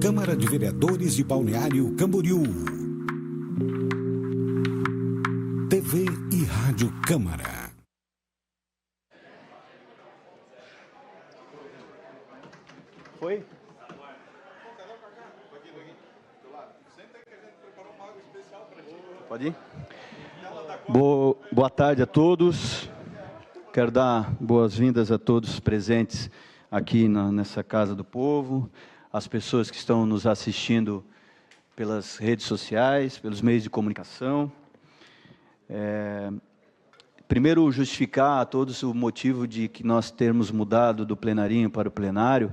Câmara de Vereadores de Balneário Camboriú. TV e Rádio Câmara. Foi? Pode ir? Boa tarde a todos. Quero dar boas-vindas a todos presentes aqui nessa Casa do Povo, as pessoas que estão nos assistindo pelas redes sociais, pelos meios de comunicação. Primeiro, justificar a todos o motivo de que nós termos mudado do plenarinho para o plenário,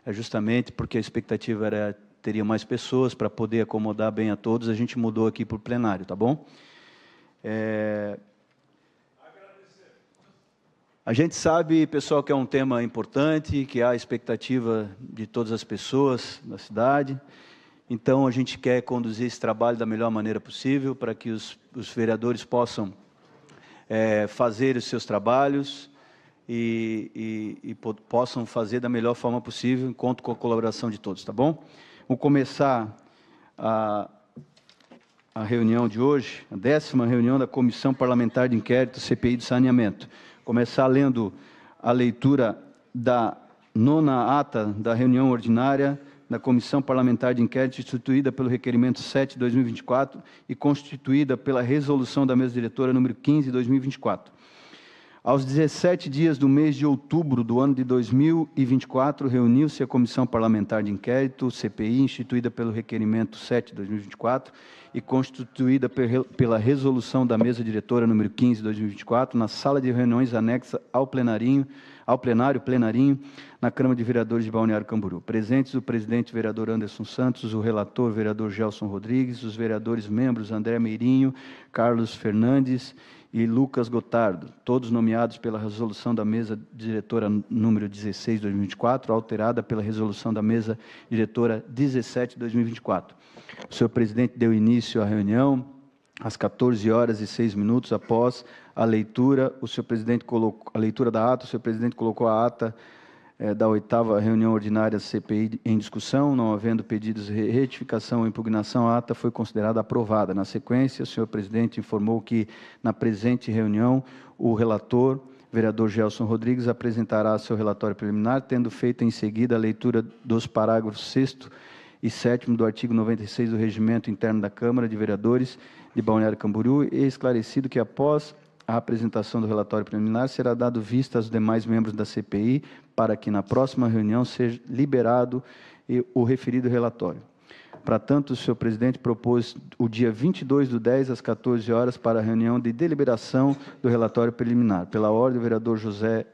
é justamente porque a expectativa era teria mais pessoas para poder acomodar bem a todos, a gente mudou aqui para o plenário, tá bom? A gente sabe, pessoal, que é um tema importante, que há expectativa de todas as pessoas da cidade, então a gente quer conduzir esse trabalho da melhor maneira possível, para que os vereadores possam fazer os seus trabalhos e possam fazer da melhor forma possível, conto com a colaboração de todos, tá bom? Vou começar a reunião de hoje, a 10ª reunião da Comissão Parlamentar de Inquérito CPI do Saneamento. Começar lendo a leitura da 9ª ata da reunião ordinária da Comissão Parlamentar de Inquérito, instituída pelo Requerimento 7/2024 e constituída pela Resolução da Mesa Diretora número 15/2024. Aos 17 dias do mês de outubro do ano de 2024, reuniu-se a Comissão Parlamentar de Inquérito, CPI, instituída pelo Requerimento 7/2024 e constituída pela Resolução da Mesa Diretora número 15/2024, na sala de reuniões anexa ao plenário, na Câmara de Vereadores de Balneário Camboriú. Presentes o presidente vereador Anderson Santos, o relator vereador Gelson Rodrigues, os vereadores membros André Meirinho, Carlos Fernandes e Lucas Gotardo, todos nomeados pela Resolução da Mesa Diretora número 16/2024, alterada pela Resolução da Mesa Diretora 17/2024. O senhor presidente deu início à reunião às 14h06 após a leitura. O senhor presidente colocou a leitura da ata. O senhor presidente colocou a ata da 8ª reunião ordinária CPI em discussão, não havendo pedidos de retificação ou impugnação, a ata foi considerada aprovada. Na sequência, o senhor presidente informou que, na presente reunião, o relator, vereador Gelson Rodrigues, apresentará seu relatório preliminar, tendo feito em seguida a leitura dos parágrafos 6º e 7º do artigo 96 do Regimento Interno da Câmara de Vereadores de Balneário Camboriú, e esclarecido que, após a apresentação do relatório preliminar, será dado vista aos demais membros da CPI, para que na próxima reunião seja liberado o referido relatório. Para tanto, o senhor presidente propôs o dia 22/10, às 14 horas, para a reunião de deliberação do relatório preliminar. Pela ordem, o vereador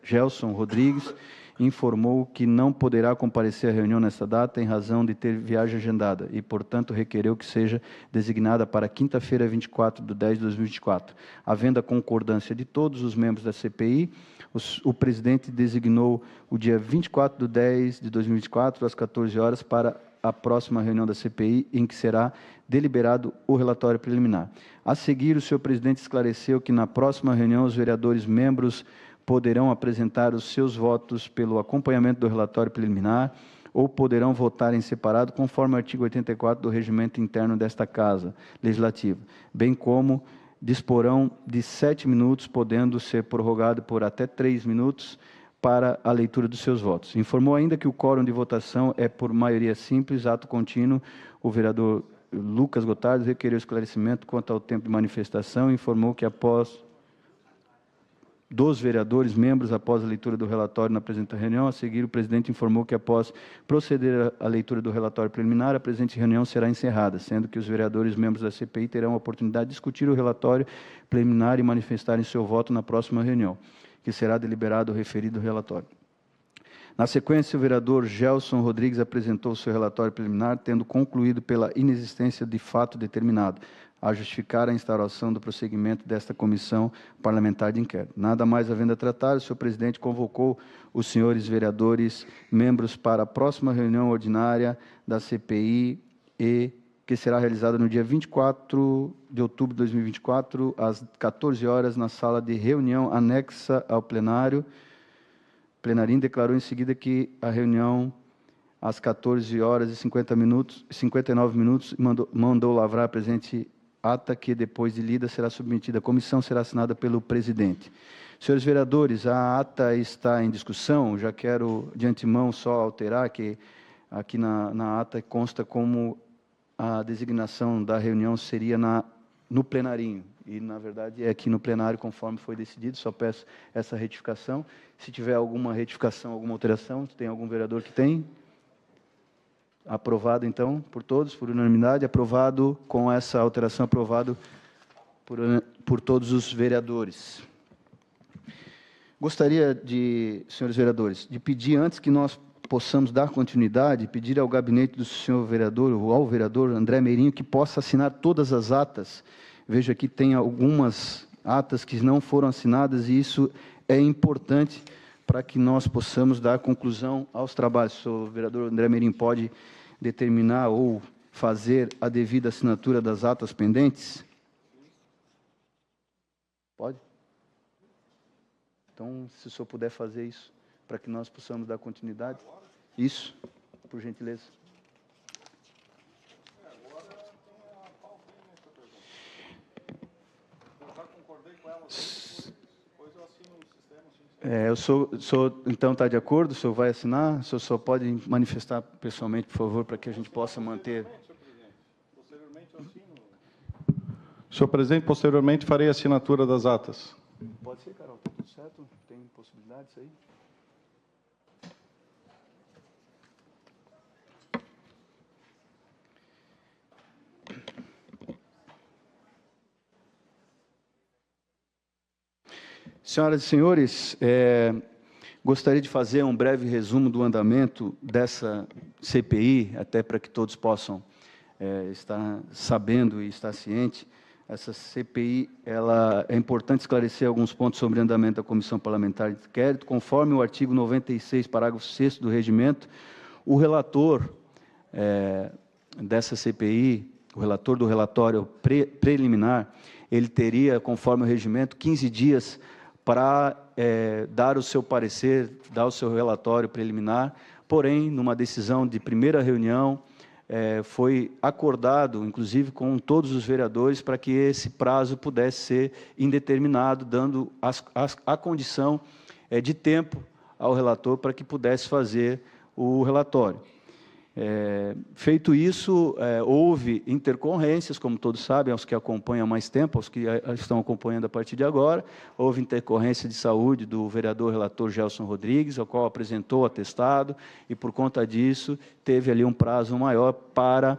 Gelson Rodrigues informou que não poderá comparecer à reunião nesta data em razão de ter viagem agendada e, portanto, requereu que seja designada para quinta-feira, 24/10/2024. Havendo a concordância de todos os membros da CPI, o presidente designou o dia 24/10/2024, às 14 horas, para a próxima reunião da CPI, em que será deliberado o relatório preliminar. A seguir, o senhor presidente esclareceu que, na próxima reunião, os vereadores membros poderão apresentar os seus votos pelo acompanhamento do relatório preliminar ou poderão votar em separado, conforme o artigo 84 do Regimento Interno desta Casa Legislativa, bem como disporão de 7 minutos, podendo ser prorrogado por até 3 minutos para a leitura dos seus votos. Informou ainda que o quórum de votação é por maioria simples, ato contínuo. O vereador Lucas Gotardo requeriu esclarecimento quanto ao tempo de manifestação e informou que, após dos vereadores membros, após a leitura do relatório na presente reunião, a seguir, o presidente informou que, após proceder à leitura do relatório preliminar, a presente reunião será encerrada, sendo que os vereadores membros da CPI terão a oportunidade de discutir o relatório preliminar e manifestarem seu voto na próxima reunião, que será deliberado o referido relatório. Na sequência, o vereador Gelson Rodrigues apresentou seu relatório preliminar, tendo concluído pela inexistência de fato determinado, a justificar a instauração do prosseguimento desta comissão parlamentar de inquérito. Nada mais havendo a tratar, o senhor presidente convocou os senhores vereadores membros para a próxima reunião ordinária da CPI, que será realizada no dia 24 de outubro de 2024, às 14 horas, na sala de reunião anexa ao plenário. O plenarinho declarou em seguida que a reunião às 14 horas e 59 minutos, mandou lavrar a presente ata que, depois de lida, será submetida à comissão, será assinada pelo presidente. Senhores vereadores, a ata está em discussão. Já quero, de antemão, só alterar que aqui na ata consta como a designação da reunião seria no plenarinho. E, na verdade, é aqui no plenário, conforme foi decidido. Só peço essa retificação. Se tiver alguma retificação, alguma alteração, tem algum vereador que tem? Aprovado, então, por todos, por unanimidade. Aprovado com essa alteração, aprovado por todos os vereadores. Gostaria de, senhores vereadores, de pedir, antes que nós possamos dar continuidade, pedir ao gabinete do senhor vereador, ou ao vereador André Meirinho, que possa assinar todas as atas. Veja que tem algumas atas que não foram assinadas, e isso é importante para que nós possamos dar conclusão aos trabalhos. O senhor vereador André Meirinho pode determinar ou fazer a devida assinatura das atas pendentes? Pode? Então, se o senhor puder fazer isso, para que nós possamos dar continuidade. Isso, por gentileza. O senhor, então, está de acordo? O senhor vai assinar? O senhor só pode manifestar pessoalmente, por favor, para que a gente possa manter... Senhor presidente, posteriormente farei a assinatura das atas. Pode ser, Carol, está tudo certo? Tem possibilidade disso aí? Senhoras e senhores, gostaria de fazer um breve resumo do andamento dessa CPI, até para que todos possam estar sabendo e estar ciente. Essa CPI, é importante esclarecer alguns pontos sobre o andamento da Comissão Parlamentar de Inquérito. Conforme o artigo 96, parágrafo 6º do Regimento, o relator dessa CPI, o relator do relatório preliminar, ele teria, conforme o Regimento, 15 dias para dar o seu parecer, dar o seu relatório preliminar. Porém, numa decisão de primeira reunião, foi acordado, inclusive com todos os vereadores, para que esse prazo pudesse ser indeterminado, dando a condição de tempo ao relator para que pudesse fazer o relatório. Feito isso, houve intercorrências, como todos sabem, aos que acompanham há mais tempo, aos que estão acompanhando a partir de agora. Houve intercorrência de saúde do vereador relator Gelson Rodrigues, ao qual apresentou o atestado, e por conta disso teve ali um prazo maior para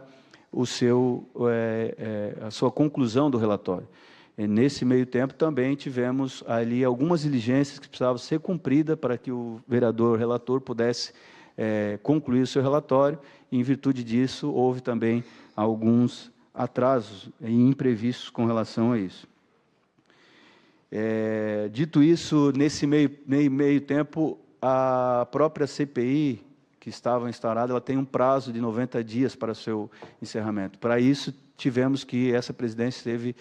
a sua conclusão do relatório. E nesse meio tempo também tivemos ali algumas diligências que precisavam ser cumpridas para que o vereador relator pudesse concluir o seu relatório, e, em virtude disso, houve também alguns atrasos e imprevistos com relação a isso. Dito isso, nesse meio tempo, a própria CPI, que estava instaurada, ela tem um prazo de 90 dias para seu encerramento. Para isso, tivemos que, essa presidência teve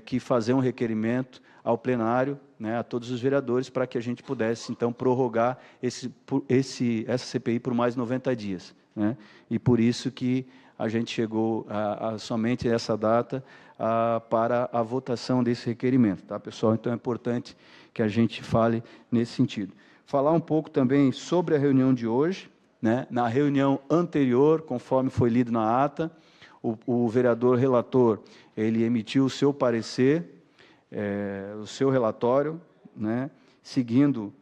que fazer um requerimento ao plenário, a todos os vereadores, para que a gente pudesse, então, prorrogar essa CPI por mais 90 dias. E por isso que a gente chegou somente essa data para a votação desse requerimento. Tá, pessoal? Então, é importante que a gente fale nesse sentido. Falar um pouco também sobre a reunião de hoje. Na reunião anterior, conforme foi lido na ata, o vereador relator, ele emitiu o seu parecer, o seu relatório, seguindo,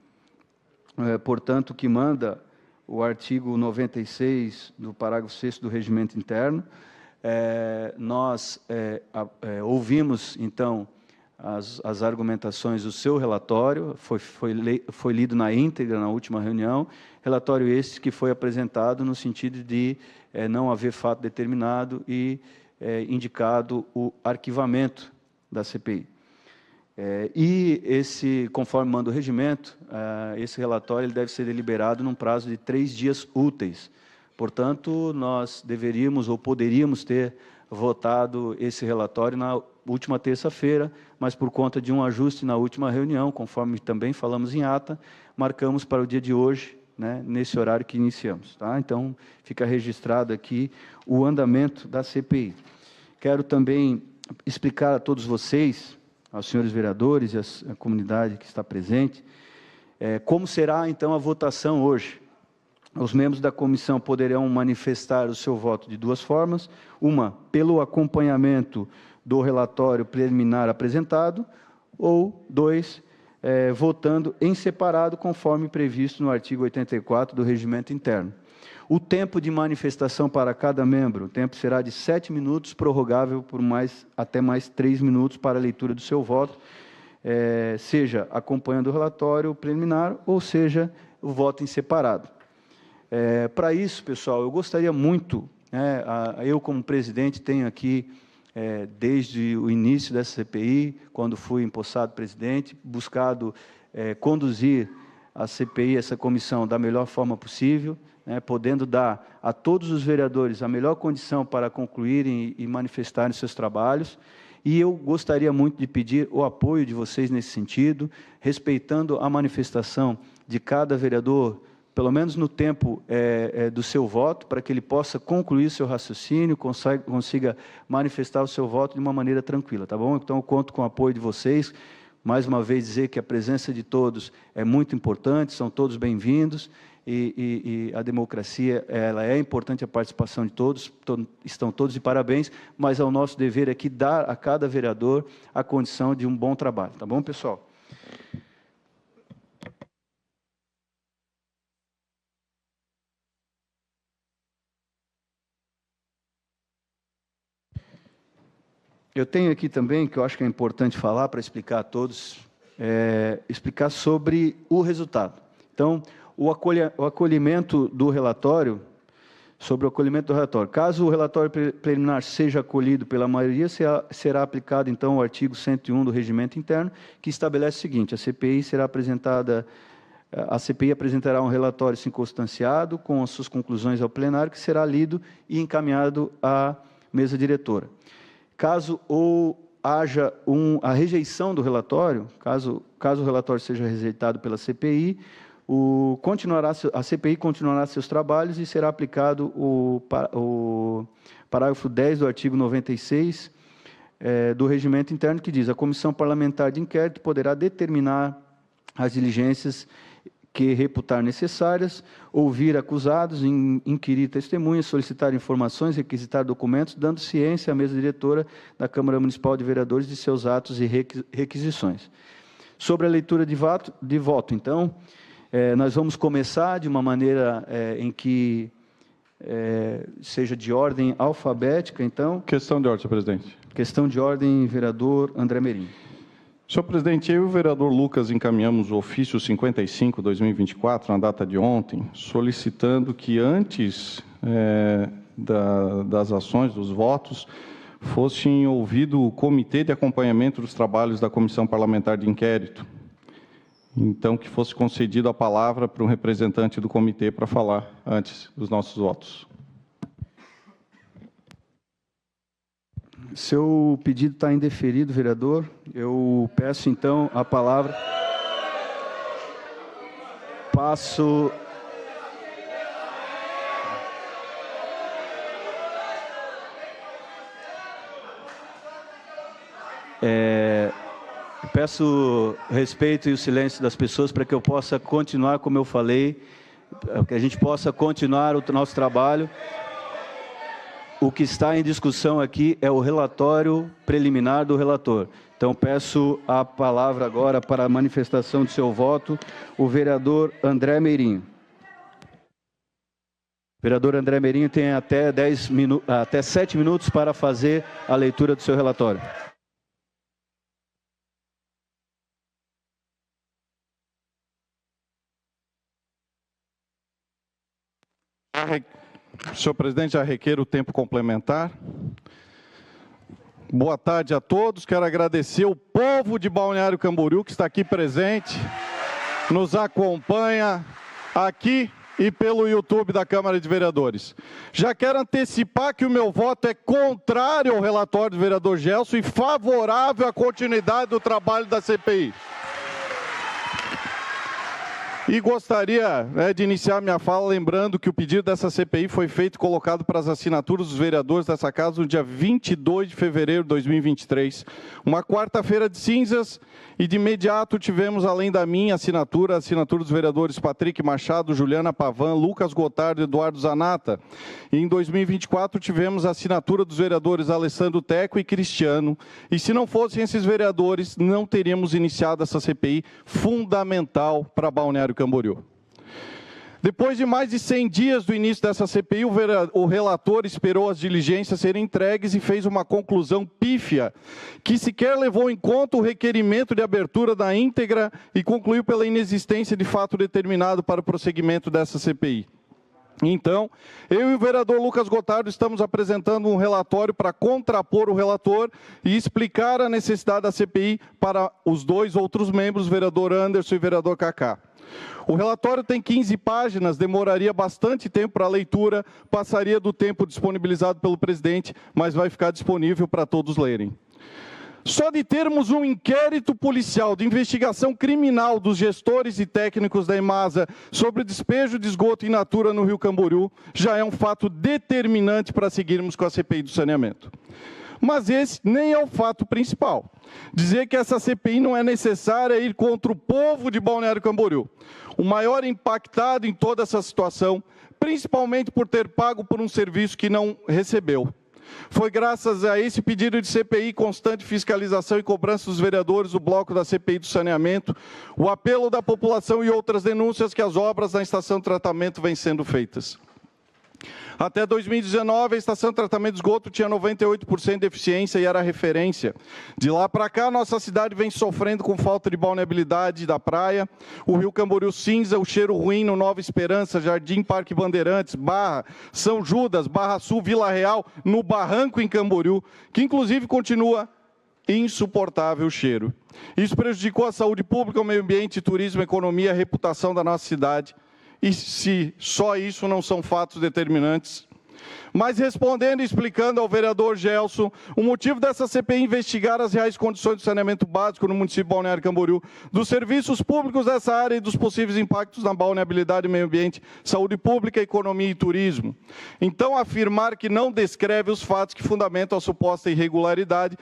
portanto, o que manda o artigo 96 do parágrafo 6º do Regimento Interno. Nós ouvimos, então, as argumentações do seu relatório, foi lido na íntegra na última reunião, relatório este que foi apresentado no sentido de não haver fato determinado e indicado o arquivamento da CPI. Conforme manda o regimento, esse relatório ele deve ser deliberado num prazo de 3 dias úteis. Portanto, nós deveríamos ou poderíamos ter votado esse relatório na última terça-feira, mas por conta de um ajuste na última reunião, conforme também falamos em ata, marcamos para o dia de hoje, né, nesse horário que iniciamos. Tá? Então, fica registrado aqui o andamento da CPI. Quero também explicar a todos vocês, aos senhores vereadores e à comunidade que está presente, como será, então, a votação hoje. Os membros da comissão poderão manifestar o seu voto de duas formas: uma, pelo acompanhamento do relatório preliminar apresentado, ou dois, votando em separado, conforme previsto no artigo 84 do Regimento Interno. O tempo de manifestação para cada membro, o tempo será de 7 minutos, prorrogável por até mais 3 minutos para a leitura do seu voto, seja acompanhando o relatório preliminar, ou seja, o voto em separado. Para isso, pessoal, eu gostaria muito, eu como presidente tenho aqui, desde o início dessa CPI, quando fui empossado presidente, buscado conduzir a CPI, essa comissão, da melhor forma possível, podendo dar a todos os vereadores a melhor condição para concluírem e manifestarem seus trabalhos. E eu gostaria muito de pedir o apoio de vocês nesse sentido, respeitando a manifestação de cada vereador, pelo menos no tempo do seu voto, para que ele possa concluir seu raciocínio, consiga manifestar o seu voto de uma maneira tranquila, tá bom? Então, eu conto com o apoio de vocês. Mais uma vez, dizer que a presença de todos é muito importante, são todos bem-vindos, e a democracia, ela é importante, a participação de todos, estão todos de parabéns, mas é o nosso dever aqui dar a cada vereador a condição de um bom trabalho, tá bom, pessoal? Eu tenho aqui também, que eu acho que é importante falar, para explicar a todos, explicar sobre o resultado. Então, o acolhimento do relatório, sobre o acolhimento do relatório. Caso o relatório preliminar seja acolhido pela maioria, será aplicado, então, o artigo 101 do Regimento Interno, que estabelece o seguinte: a CPI apresentará um relatório circunstanciado com as suas conclusões ao plenário, que será lido e encaminhado à mesa diretora. Caso haja a rejeição do relatório, caso o relatório seja rejeitado pela CPI, a CPI continuará seus trabalhos e será aplicado o parágrafo 10 do artigo 96 do Regimento Interno, que diz: a Comissão Parlamentar de Inquérito poderá determinar as diligências que reputar necessárias, ouvir acusados, inquirir testemunhas, solicitar informações, requisitar documentos, dando ciência à mesa diretora da Câmara Municipal de Vereadores de seus atos e requisições. Sobre a leitura de voto, então, nós vamos começar de uma maneira em que seja de ordem alfabética, então. Questão de ordem, senhor presidente. Questão de ordem, vereador André Merim. Senhor presidente, eu e o vereador Lucas encaminhamos o ofício 55/2024, na data de ontem, solicitando que antes das ações, dos votos, fosse ouvido o Comitê de Acompanhamento dos Trabalhos da Comissão Parlamentar de Inquérito. Então, que fosse concedido a palavra para um representante do comitê para falar antes dos nossos votos. Seu pedido está indeferido, vereador. Eu peço, então, a palavra. Passo. Peço respeito e o silêncio das pessoas para que eu possa continuar, como eu falei, que a gente possa continuar o nosso trabalho. O que está em discussão aqui é o relatório preliminar do relator. Então, peço a palavra agora para a manifestação de seu voto, o vereador André Meirinho. O vereador André Meirinho tem até 7 minutos para fazer a leitura do seu relatório. Senhor presidente, já requer o tempo complementar. Boa tarde a todos. Quero agradecer o povo de Balneário Camboriú que está aqui presente, nos acompanha aqui e pelo YouTube da Câmara de Vereadores. Já quero antecipar que o meu voto é contrário ao relatório do vereador Gelson e favorável à continuidade do trabalho da CPI. E gostaria de iniciar minha fala lembrando que o pedido dessa CPI foi feito e colocado para as assinaturas dos vereadores dessa casa no dia 22 de fevereiro de 2023, uma quarta-feira de cinzas, e de imediato tivemos, além da minha assinatura, a assinatura dos vereadores Patrick Machado, Juliana Pavan, Lucas Gotardo e Eduardo Zanata. E em 2024 tivemos a assinatura dos vereadores Alessandro Teco e Cristiano. E se não fossem esses vereadores, não teríamos iniciado essa CPI fundamental para Balneário Camboriú. Depois de mais de 100 dias do início dessa CPI, o relator esperou as diligências serem entregues e fez uma conclusão pífia, que sequer levou em conta o requerimento de abertura da íntegra e concluiu pela inexistência de fato determinado para o prosseguimento dessa CPI. Então, eu e o vereador Lucas Gotardo estamos apresentando um relatório para contrapor o relator e explicar a necessidade da CPI para os dois outros membros, o vereador Anderson e o vereador Cacá. O relatório tem 15 páginas, demoraria bastante tempo para a leitura, passaria do tempo disponibilizado pelo presidente, mas vai ficar disponível para todos lerem. Só de termos um inquérito policial de investigação criminal dos gestores e técnicos da EMASA sobre o despejo de esgoto in natura no Rio Camboriú, já é um fato determinante para seguirmos com a CPI do saneamento. Mas esse nem é o fato principal. Dizer que essa CPI não é necessária é ir contra o povo de Balneário Camboriú, o maior impactado em toda essa situação, principalmente por ter pago por um serviço que não recebeu. Foi graças a esse pedido de CPI, constante fiscalização e cobrança dos vereadores, o bloco da CPI do saneamento, o apelo da população e outras denúncias que as obras na estação de tratamento vêm sendo feitas. Até 2019, a estação de tratamento de esgoto tinha 98% de eficiência e era referência. De lá para cá, nossa cidade vem sofrendo com falta de balneabilidade da praia, o Rio Camboriú cinza, o cheiro ruim no Nova Esperança, Jardim Parque Bandeirantes, Barra, São Judas, Barra Sul, Vila Real, no Barranco em Camboriú, que inclusive continua insuportável o cheiro. Isso prejudicou a saúde pública, o meio ambiente, turismo, economia, a reputação da nossa cidade. E se só isso não são fatos determinantes. Mas respondendo e explicando ao vereador Gelson, o motivo dessa CPI é investigar as reais condições de saneamento básico no município de Balneário Camboriú, dos serviços públicos dessa área e dos possíveis impactos na balneabilidade, meio ambiente, saúde pública, economia e turismo. Então, afirmar que não descreve os fatos que fundamentam a suposta irregularidade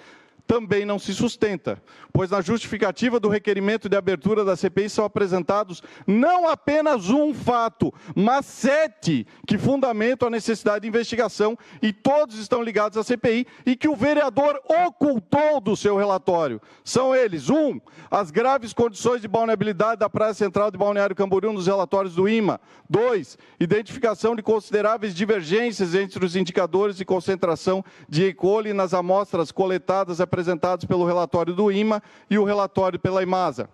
também não se sustenta, pois na justificativa do requerimento de abertura da CPI são apresentados não apenas um fato, mas 7 que fundamentam a necessidade de investigação e todos estão ligados à CPI e que o vereador ocultou do seu relatório. São eles: 1. As graves condições de vulnerabilidade da Praia Central de Balneário Camboriú nos relatórios do IMA. 2. Identificação de consideráveis divergências entre os indicadores de concentração de E. coli nas amostras coletadas apresentados pelo relatório do IMA e o relatório pela EMASA.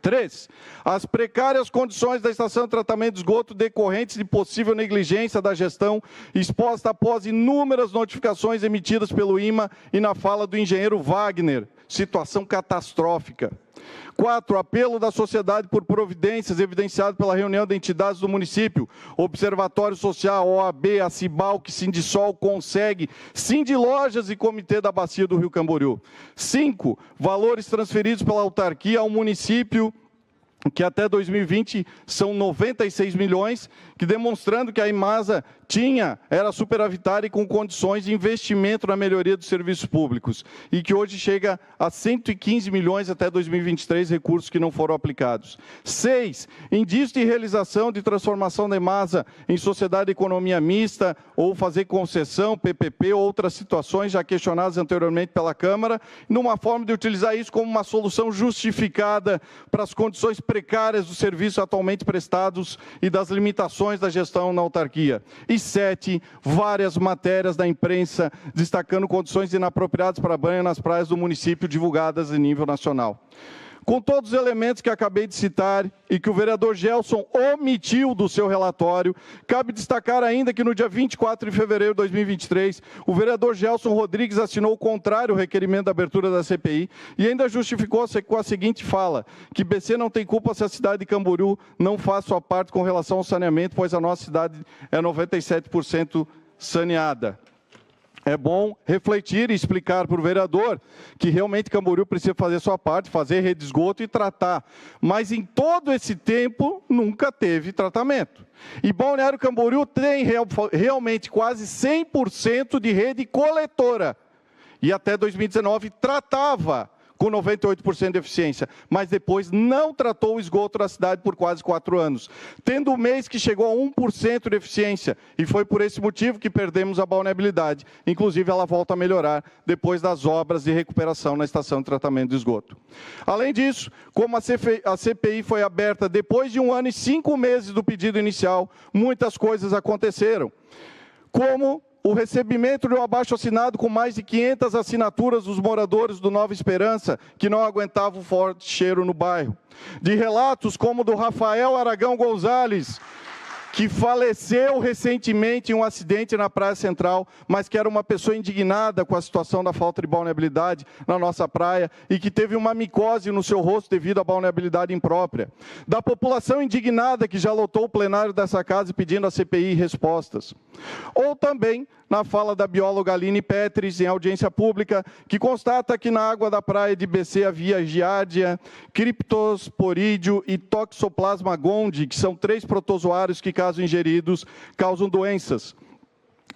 3. As precárias condições da estação de tratamento de esgoto decorrentes de possível negligência da gestão, exposta após inúmeras notificações emitidas pelo IMA e na fala do engenheiro Wagner. Situação catastrófica. 4. Apelo da sociedade por providências evidenciado pela reunião de entidades do município, Observatório Social, OAB, Acibalc, Sindisol, Conseg, Sindilojas e Comitê da Bacia do Rio Camboriú. 5. Valores transferidos pela autarquia ao município, que até 2020 são 96 milhões, que demonstrando que a EMASA era superavitária e com condições de investimento na melhoria dos serviços públicos, e que hoje chega a 115 milhões até 2023, recursos que não foram aplicados. 6. Indício de realização de transformação da EMASA em sociedade de economia mista, ou fazer concessão, PPP, ou outras situações já questionadas anteriormente pela Câmara, numa forma de utilizar isso como uma solução justificada para as condições precárias dos serviços atualmente prestados e das limitações da gestão na autarquia. E 7, várias matérias da imprensa destacando condições inapropriadas para banho nas praias do município divulgadas em nível nacional. Com todos os elementos que acabei de citar e que o vereador Gelson omitiu do seu relatório, cabe destacar ainda que no dia 24 de fevereiro de 2023, o vereador Gelson Rodrigues assinou o contrário ao requerimento da abertura da CPI e ainda justificou-se com a seguinte fala, que BC não tem culpa se a cidade de Camboriú não faz sua parte com relação ao saneamento, pois a nossa cidade é 97% saneada. é bom refletir e explicar para o vereador que realmente Camboriú precisa fazer a sua parte, fazer rede de esgoto e tratar. Mas em todo esse tempo, nunca teve tratamento. E Balneário Camboriú tem realmente quase 100% de rede coletora. E até 2019 tratava com 98% de eficiência, mas depois não tratou o esgoto da cidade por quase 4 anos, tendo um mês que chegou a 1% de eficiência, e foi por esse motivo que perdemos a balneabilidade. Inclusive, ela volta a melhorar depois das obras de recuperação na estação de tratamento de esgoto. Além disso, como a CPI foi aberta depois de 1 ano e 5 meses do pedido inicial, muitas coisas aconteceram, como o recebimento de um abaixo-assinado com mais de 500 assinaturas dos moradores do Nova Esperança, que não aguentavam o forte cheiro no bairro. De relatos como o do Rafael Aragão Gonzalez, que faleceu recentemente em um acidente na Praia Central, mas que era uma pessoa indignada com a situação da falta de balneabilidade na nossa praia e que teve uma micose no seu rosto devido à balneabilidade imprópria. Da população indignada que já lotou o plenário dessa casa pedindo à CPI respostas. Ou também na fala da bióloga Aline Petris, em audiência pública, que constata que na água da praia de BC havia giardia, criptosporídeo e toxoplasma gondii, que são 3 protozoários que, caso ingeridos, causam doenças.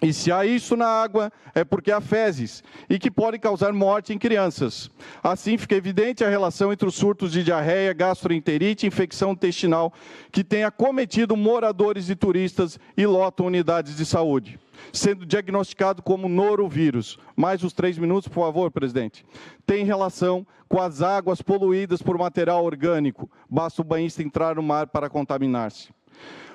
E se há isso na água, é porque há fezes, e que podem causar morte em crianças. Assim, fica evidente a relação entre os surtos de diarreia, gastroenterite e infecção intestinal, que tem acometido moradores e turistas e lotam unidades de saúde, sendo diagnosticado como norovírus. Mais os 3 minutos, por favor, presidente. Tem relação com as águas poluídas por material orgânico. Basta o banhista entrar no mar para contaminar-se.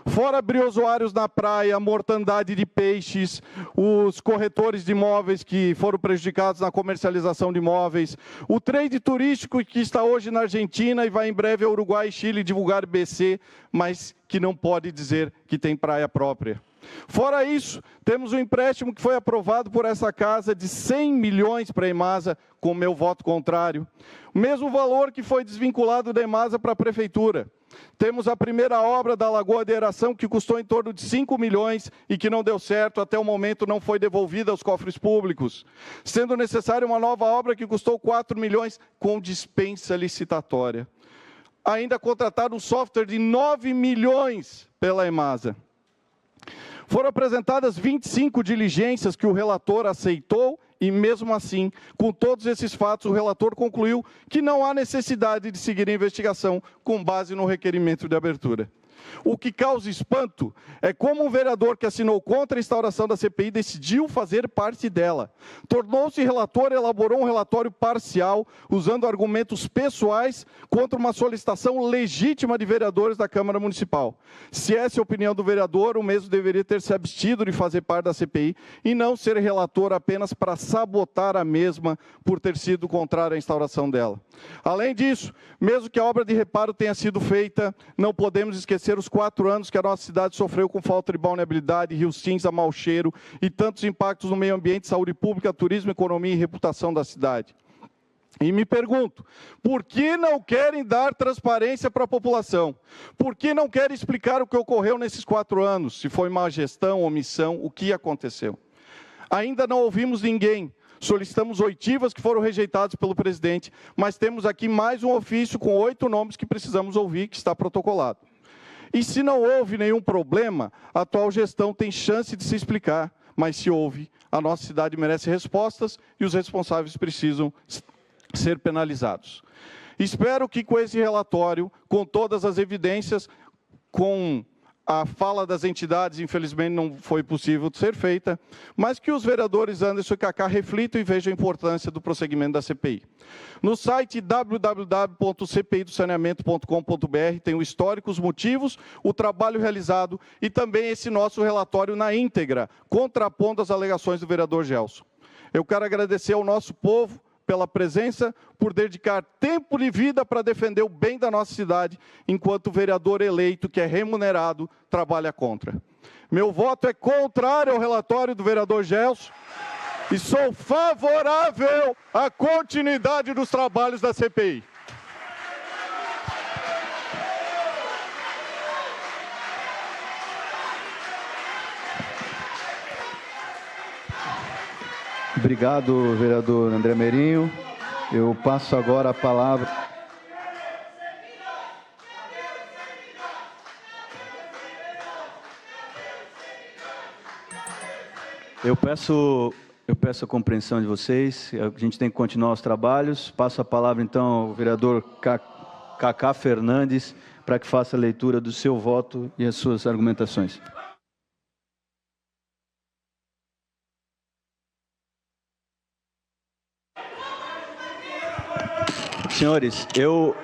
Fora briozoários na praia, mortandade de peixes, os corretores de imóveis que foram prejudicados na comercialização de imóveis, o trade turístico que está hoje na Argentina e vai em breve ao Uruguai e Chile divulgar BC, mas que não pode dizer que tem praia própria. Fora isso, temos um empréstimo que foi aprovado por essa casa de 100 milhões para a EMASA, com o meu voto contrário. O mesmo valor que foi desvinculado da EMASA para a Prefeitura. Temos a primeira obra da Lagoa de Aeração, que custou em torno de 5 milhões e que não deu certo, até o momento não foi devolvida aos cofres públicos. Sendo necessária uma nova obra que custou 4 milhões com dispensa licitatória. Ainda contrataram um software de 9 milhões pela EMASA. Foram apresentadas 25 diligências que o relator aceitou e, mesmo assim, com todos esses fatos, o relator concluiu que não há necessidade de seguir a investigação com base no requerimento de abertura. O que causa espanto é como um vereador que assinou contra a instauração da CPI decidiu fazer parte dela. Tornou-se relator e elaborou um relatório parcial, usando argumentos pessoais contra uma solicitação legítima de vereadores da Câmara Municipal. Se essa é a opinião do vereador, o mesmo deveria ter se abstido de fazer parte da CPI e não ser relator apenas para sabotar a mesma por ter sido contrário à instauração dela. Além disso, mesmo que a obra de reparo tenha sido feita, não podemos esquecer os 4 anos que a nossa cidade sofreu com falta de balneabilidade, rios cinza, mau cheiro e tantos impactos no meio ambiente, saúde pública, turismo, economia e reputação da cidade. E me pergunto, por que não querem dar transparência para a população? Por que não querem explicar o que ocorreu nesses 4 anos? Se foi má gestão, omissão, o que aconteceu? Ainda não ouvimos ninguém. Solicitamos oitivas que foram rejeitadas pelo presidente, mas temos aqui mais um ofício com 8 nomes que precisamos ouvir, que está protocolado. E se não houve nenhum problema, a atual gestão tem chance de se explicar, mas se houve, a nossa cidade merece respostas e os responsáveis precisam ser penalizados. Espero que com esse relatório, com todas as evidências, com a fala das entidades, infelizmente, não foi possível ser feita, mas que os vereadores Anderson e Cacá reflitam e vejam a importância do prosseguimento da CPI. No site www.cpidosaneamento.com.br tem o histórico, os motivos, o trabalho realizado e também esse nosso relatório na íntegra, contrapondo as alegações do vereador Gelson. Eu quero agradecer ao nosso povo pela presença, por dedicar tempo de vida para defender o bem da nossa cidade, enquanto o vereador eleito, que é remunerado, trabalha contra. Meu voto é contrário ao relatório do vereador Gelson e sou favorável à continuidade dos trabalhos da CPI. Obrigado, vereador André Meirinho. Eu passo agora a palavra. Eu peço a compreensão de vocês. A gente tem que continuar os trabalhos. Passo a palavra, então, ao vereador Cacá Fernandes, para que faça a leitura do seu voto e as suas argumentações. Senhores, eu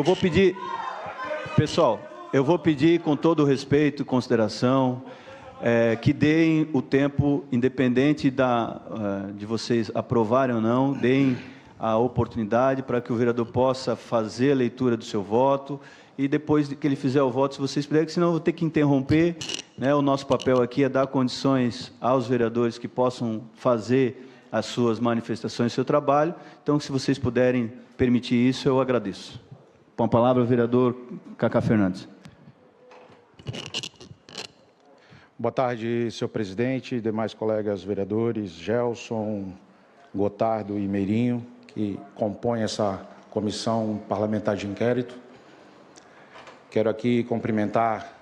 vou pedir, pessoal, eu vou pedir com todo o respeito e consideração que deem o tempo, independente de vocês aprovarem ou não, deem a oportunidade para que o vereador possa fazer a leitura do seu voto e depois que ele fizer o voto, se vocês puderem, senão eu vou ter que interromper, né? O nosso papel aqui é dar condições aos vereadores que possam fazer as suas manifestações, seu trabalho. Então, se vocês puderem permitir isso, eu agradeço. Com a palavra, o vereador Cacá Fernandes. Boa tarde, senhor presidente, demais colegas vereadores, Gelson, Gotardo e Meirinho, que compõem essa comissão parlamentar de inquérito. Quero aqui cumprimentar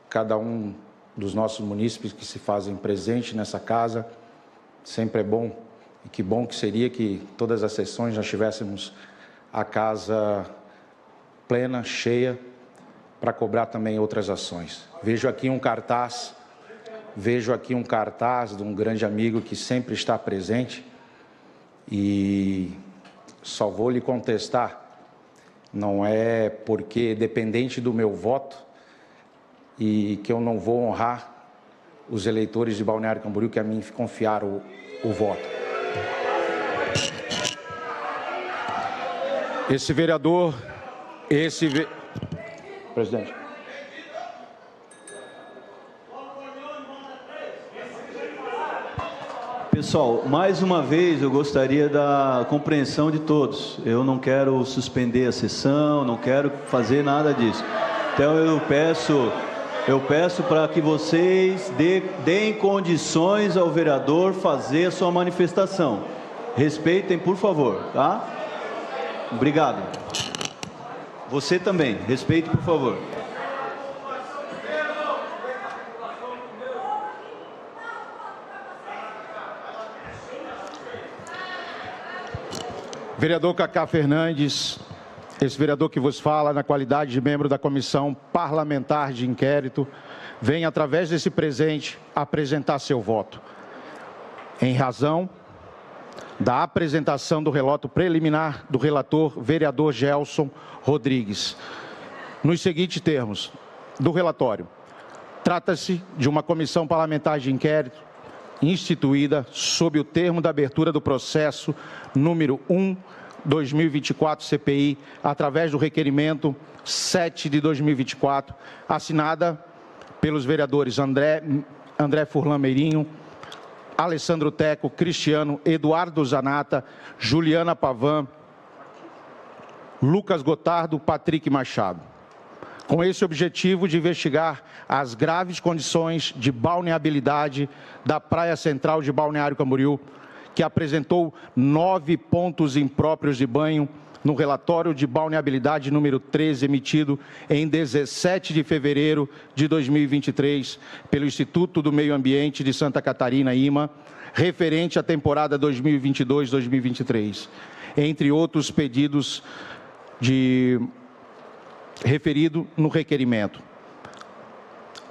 cada um dos nossos munícipes que se fazem presente nessa casa. Sempre é bom, e que bom que seria que todas as sessões nós tivéssemos a casa plena, cheia, para cobrar também outras ações. Vejo aqui um cartaz de um grande amigo que sempre está presente e só vou lhe contestar, não é porque dependente do meu voto e que eu não vou honrar os eleitores de Balneário Camboriú que a mim confiaram o voto. Presidente. Pessoal, mais uma vez eu gostaria da compreensão de todos. Eu não quero suspender a sessão, não quero fazer nada disso. Então eu peço para que vocês deem condições ao vereador fazer a sua manifestação. Respeitem, por favor, tá? Obrigado. Você também, respeite, por favor. Vereador Cacá Fernandes, esse vereador que vos fala na qualidade de membro da Comissão Parlamentar de Inquérito, vem, através desse presente, apresentar seu voto. Em razão da apresentação do relato preliminar do relator vereador Gelson Rodrigues. Nos seguintes termos do relatório, trata-se de uma comissão parlamentar de inquérito instituída sob o termo da abertura do processo número 1/2024 CPI, através do requerimento 7 de 2024, assinada pelos vereadores André Furlan Meirinho, Alessandro Teco, Cristiano, Eduardo Zanata, Juliana Pavan, Lucas Gotardo, Patrick Machado. Com esse objetivo de investigar as graves condições de balneabilidade da Praia Central de Balneário Camboriú, que apresentou 9 pontos impróprios de banho no relatório de balneabilidade número 13, emitido em 17 de fevereiro de 2023, pelo Instituto do Meio Ambiente de Santa Catarina, IMA, referente à temporada 2022-2023, entre outros pedidos referido no requerimento.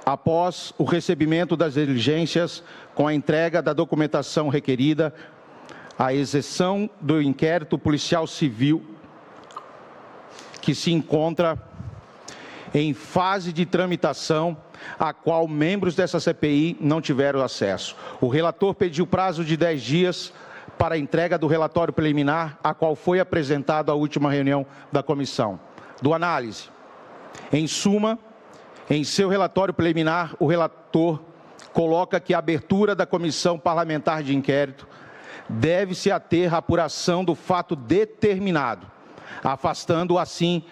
Após o recebimento das diligências, com a entrega da documentação requerida, a execução do inquérito policial civil, que se encontra em fase de tramitação, a qual membros dessa CPI não tiveram acesso. O relator pediu prazo de 10 dias para a entrega do relatório preliminar, a qual foi apresentado à última reunião da comissão. Do análise. Em suma, em seu relatório preliminar, o relator coloca que a abertura da comissão parlamentar de inquérito deve-se ater à apuração do fato determinado, afastando assim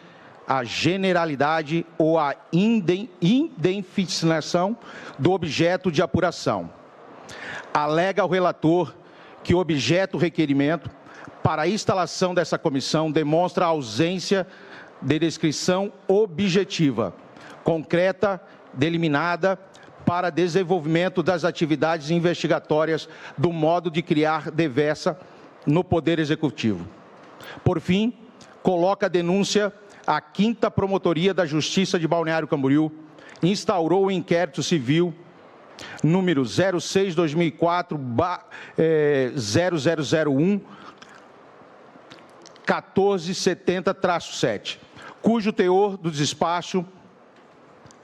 a generalidade ou a indefinição do objeto de apuração. Alega o relator que objeto o requerimento para a instalação dessa comissão demonstra a ausência de descrição objetiva, concreta, delimitada, para desenvolvimento das atividades investigatórias do modo de criar devessa no Poder Executivo. Por fim, coloca a denúncia à 5ª Promotoria da Justiça de Balneário Camboriú, instaurou o inquérito civil número 06-2004-0001 1470-7, cujo teor do despacho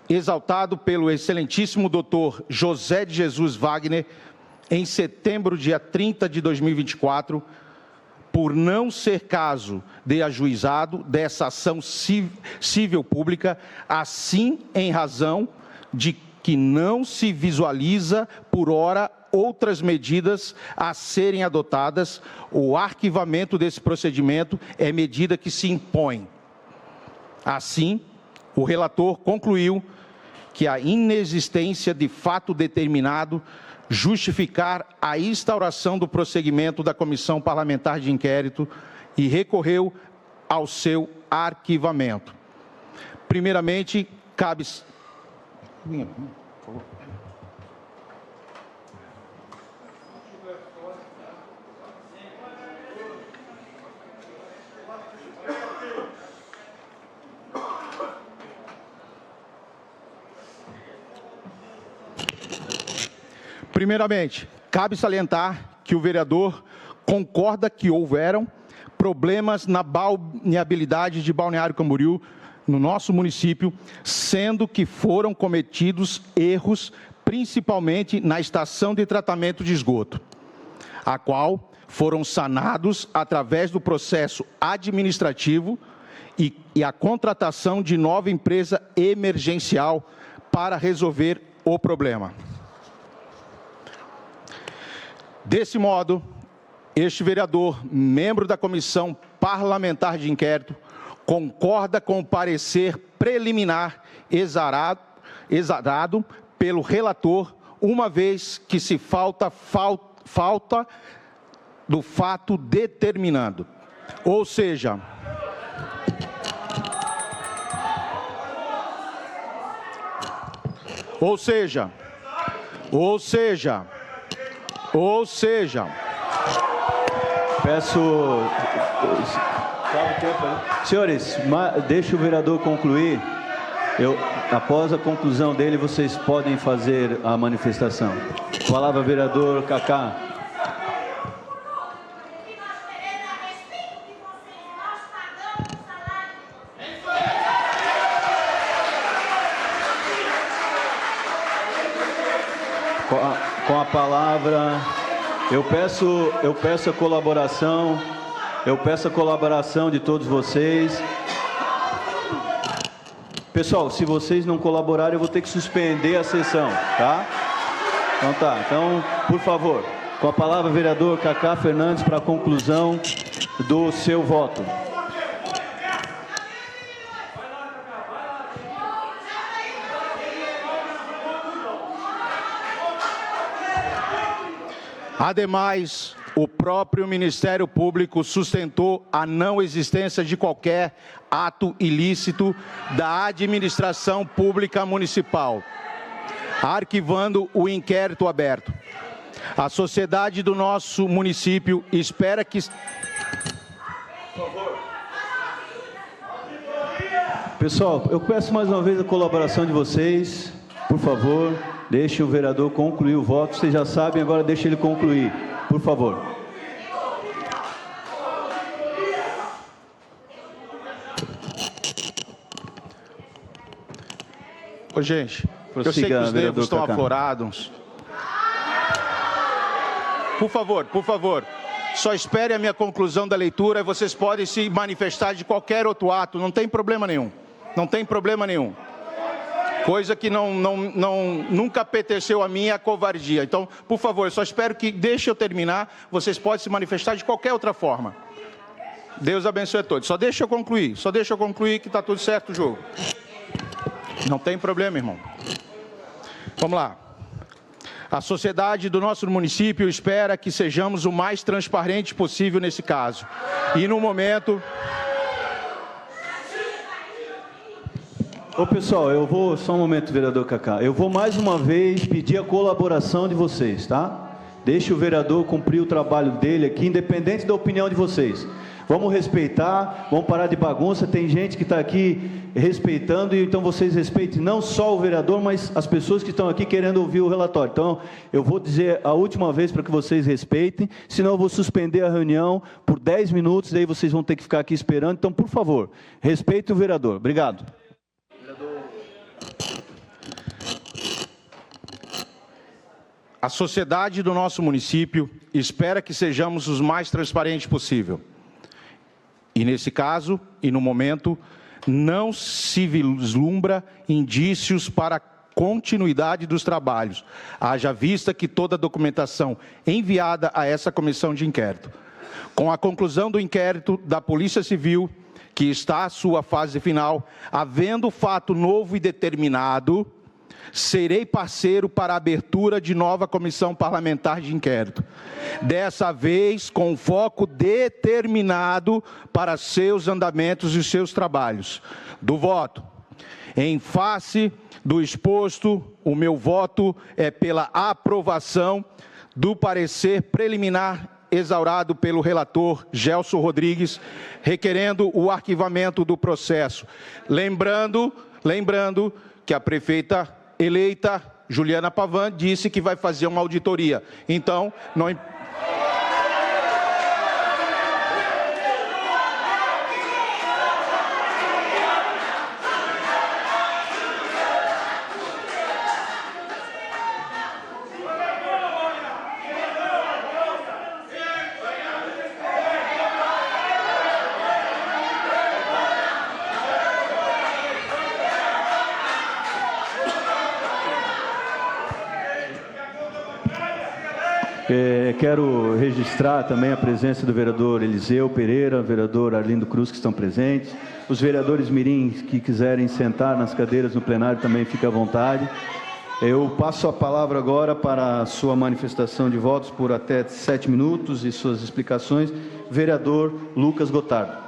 exaltado pelo excelentíssimo doutor José de Jesus Wagner, em setembro, dia 30 de 2024, por não ser caso de ajuizado dessa ação civil pública, assim em razão de que não se visualiza, por ora, outras medidas a serem adotadas, o arquivamento desse procedimento é medida que se impõe. Assim, o relator concluiu que a inexistência de fato determinado justificar a instauração do prosseguimento da Comissão Parlamentar de Inquérito e recorreu ao seu arquivamento. Primeiramente, cabe... Primeiramente, cabe salientar que o vereador concorda que houveram problemas na balneabilidade de Balneário Camboriú, no nosso município, sendo que foram cometidos erros, principalmente na estação de tratamento de esgoto, a qual foram sanados através do processo administrativo e a contratação de nova empresa emergencial para resolver o problema. Desse modo, este vereador, membro da Comissão Parlamentar de Inquérito, concorda com o parecer preliminar exarado pelo relator, uma vez que se falta do fato determinado. Ou seja, peço... Sabe o tempo, né? Senhores, deixa o vereador concluir. Após a conclusão dele, vocês podem fazer a manifestação. Palavra, vereador Cacá. Com a palavra, eu peço a colaboração de todos vocês. Pessoal, se vocês não colaborarem, eu vou ter que suspender a sessão, tá? Então tá. Então, por favor, com a palavra, vereador Cacá Fernandes, para a conclusão do seu voto. Ademais, o próprio Ministério Público sustentou a não existência de qualquer ato ilícito da administração pública municipal, arquivando o inquérito aberto. A sociedade do nosso município espera que... Pessoal, eu peço mais uma vez a colaboração de vocês, por favor. Deixe o vereador concluir o voto. Vocês já sabem, agora deixe ele concluir, por favor. Ô, gente, eu sei que os nervos estão aflorados. Por favor, só espere a minha conclusão da leitura e vocês podem se manifestar de qualquer outro ato, não tem problema nenhum. Não tem problema nenhum. Coisa que nunca apeteceu a mim é a covardia. Então, por favor, só espero que deixe eu terminar. Vocês podem se manifestar de qualquer outra forma. Deus abençoe a todos. Só deixa eu concluir que está tudo certo o jogo. Não tem problema, irmão. Vamos lá. A sociedade do nosso município espera que sejamos o mais transparente possível nesse caso. E no momento... Ô pessoal, só um momento, vereador Cacá. Eu vou mais uma vez pedir a colaboração de vocês, tá? Deixe o vereador cumprir o trabalho dele aqui, independente da opinião de vocês. Vamos respeitar, vamos parar de bagunça. Tem gente que está aqui respeitando, e então vocês respeitem não só o vereador, mas as pessoas que estão aqui querendo ouvir o relatório. Então, eu vou dizer a última vez para que vocês respeitem, senão eu vou suspender a reunião por 10 minutos, daí vocês vão ter que ficar aqui esperando. Então, por favor, respeite o vereador. Obrigado. A sociedade do nosso município espera que sejamos os mais transparentes possível. E nesse caso, e no momento, não se vislumbra indícios para a continuidade dos trabalhos, haja vista que toda a documentação enviada a essa comissão de inquérito, com a conclusão do inquérito da Polícia Civil, que está à sua fase final, havendo fato novo e determinado, serei parceiro para a abertura de nova comissão parlamentar de inquérito. Dessa vez, com foco determinado para seus andamentos e seus trabalhos. Do voto. Em face do exposto, o meu voto é pela aprovação do parecer preliminar exaurado pelo relator Gelson Rodrigues, requerendo o arquivamento do processo. Lembrando que a prefeita eleita, Juliana Pavan, disse que vai fazer uma auditoria. Então, não... Quero registrar também a presença do vereador Eliseu Pereira, vereador Arlindo Cruz, que estão presentes. Os vereadores mirins que quiserem sentar nas cadeiras no plenário também fiquem à vontade. Eu passo a palavra agora para a sua manifestação de votos por até 7 minutos e suas explicações. Vereador Lucas Gotardo.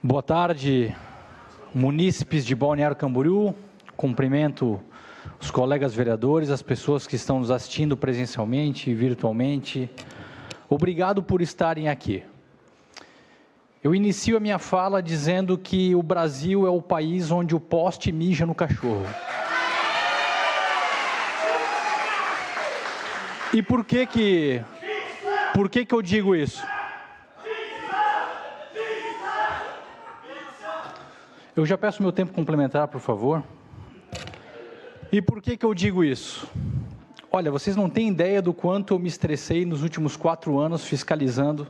Boa tarde, munícipes de Balneário Camboriú. Cumprimento os colegas vereadores, as pessoas que estão nos assistindo presencialmente e virtualmente. Obrigado por estarem aqui. Eu inicio a minha fala dizendo que o Brasil é o país onde o poste mija no cachorro. E por que eu digo isso? Eu já peço meu tempo complementar, por favor. E por que eu digo isso? Olha, vocês não têm ideia do quanto eu me estressei nos últimos 4 anos fiscalizando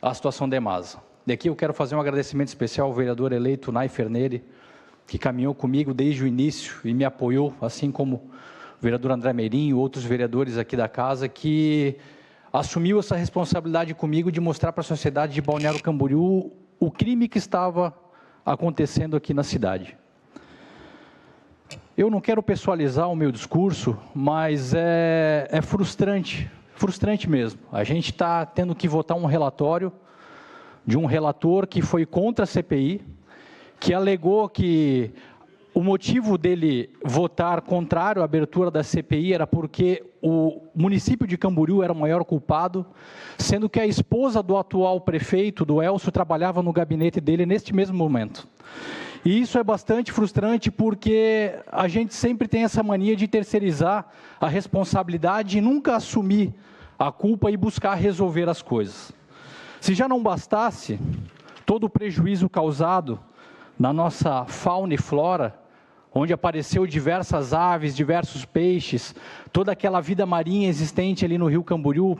a situação da EMASA. Daqui eu quero fazer um agradecimento especial ao vereador eleito Nay Ferneri, que caminhou comigo desde o início e me apoiou, assim como o vereador André Meirinho e outros vereadores aqui da casa, que assumiu essa responsabilidade comigo de mostrar para a sociedade de Balneário Camboriú o crime que estava acontecendo aqui na cidade. Eu não quero pessoalizar o meu discurso, mas é frustrante mesmo. A gente está tendo que votar um relatório de um relator que foi contra a CPI, que alegou que o motivo dele votar contrário à abertura da CPI era porque o município de Camboriú era o maior culpado, sendo que a esposa do atual prefeito, do Elcio, trabalhava no gabinete dele neste mesmo momento. E isso é bastante frustrante porque a gente sempre tem essa mania de terceirizar a responsabilidade e nunca assumir a culpa e buscar resolver as coisas. Se já não bastasse todo o prejuízo causado na nossa fauna e flora, onde apareceu diversas aves, diversos peixes, toda aquela vida marinha existente ali no Rio Camboriú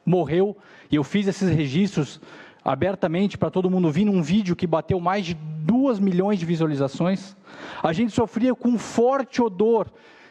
morreu, e eu fiz esses registros abertamente para todo mundo vir num vídeo que bateu mais de 2 milhões de visualizações. A gente sofria com um forte odor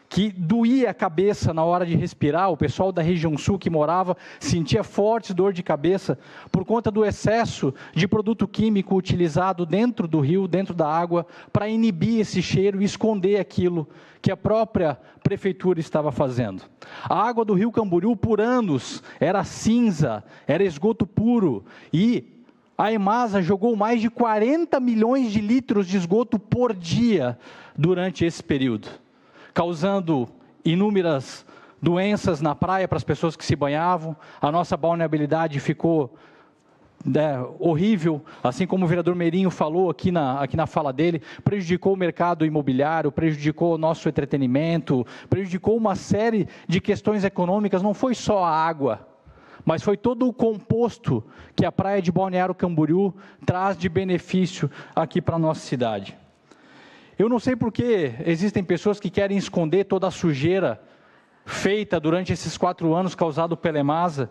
que doía a cabeça na hora de respirar, o pessoal da região sul que morava sentia forte dor de cabeça por conta do excesso de produto químico utilizado dentro do rio, dentro da água, para inibir esse cheiro e esconder aquilo que a própria prefeitura estava fazendo. A água do rio Camboriú, por anos, era cinza, era esgoto puro, e a EMASA jogou mais de 40 milhões de litros de esgoto por dia durante esse período, causando inúmeras doenças na praia para as pessoas que se banhavam. A nossa balneabilidade ficou horrível, assim como o vereador Meirinho falou aqui na fala dele, prejudicou o mercado imobiliário, prejudicou o nosso entretenimento, prejudicou uma série de questões econômicas. Não foi só a água, mas foi todo o composto que a praia de Balneário Camboriú traz de benefício aqui para a nossa cidade. Eu não sei por que existem pessoas que querem esconder toda a sujeira feita durante esses 4 anos causado pela EMASA,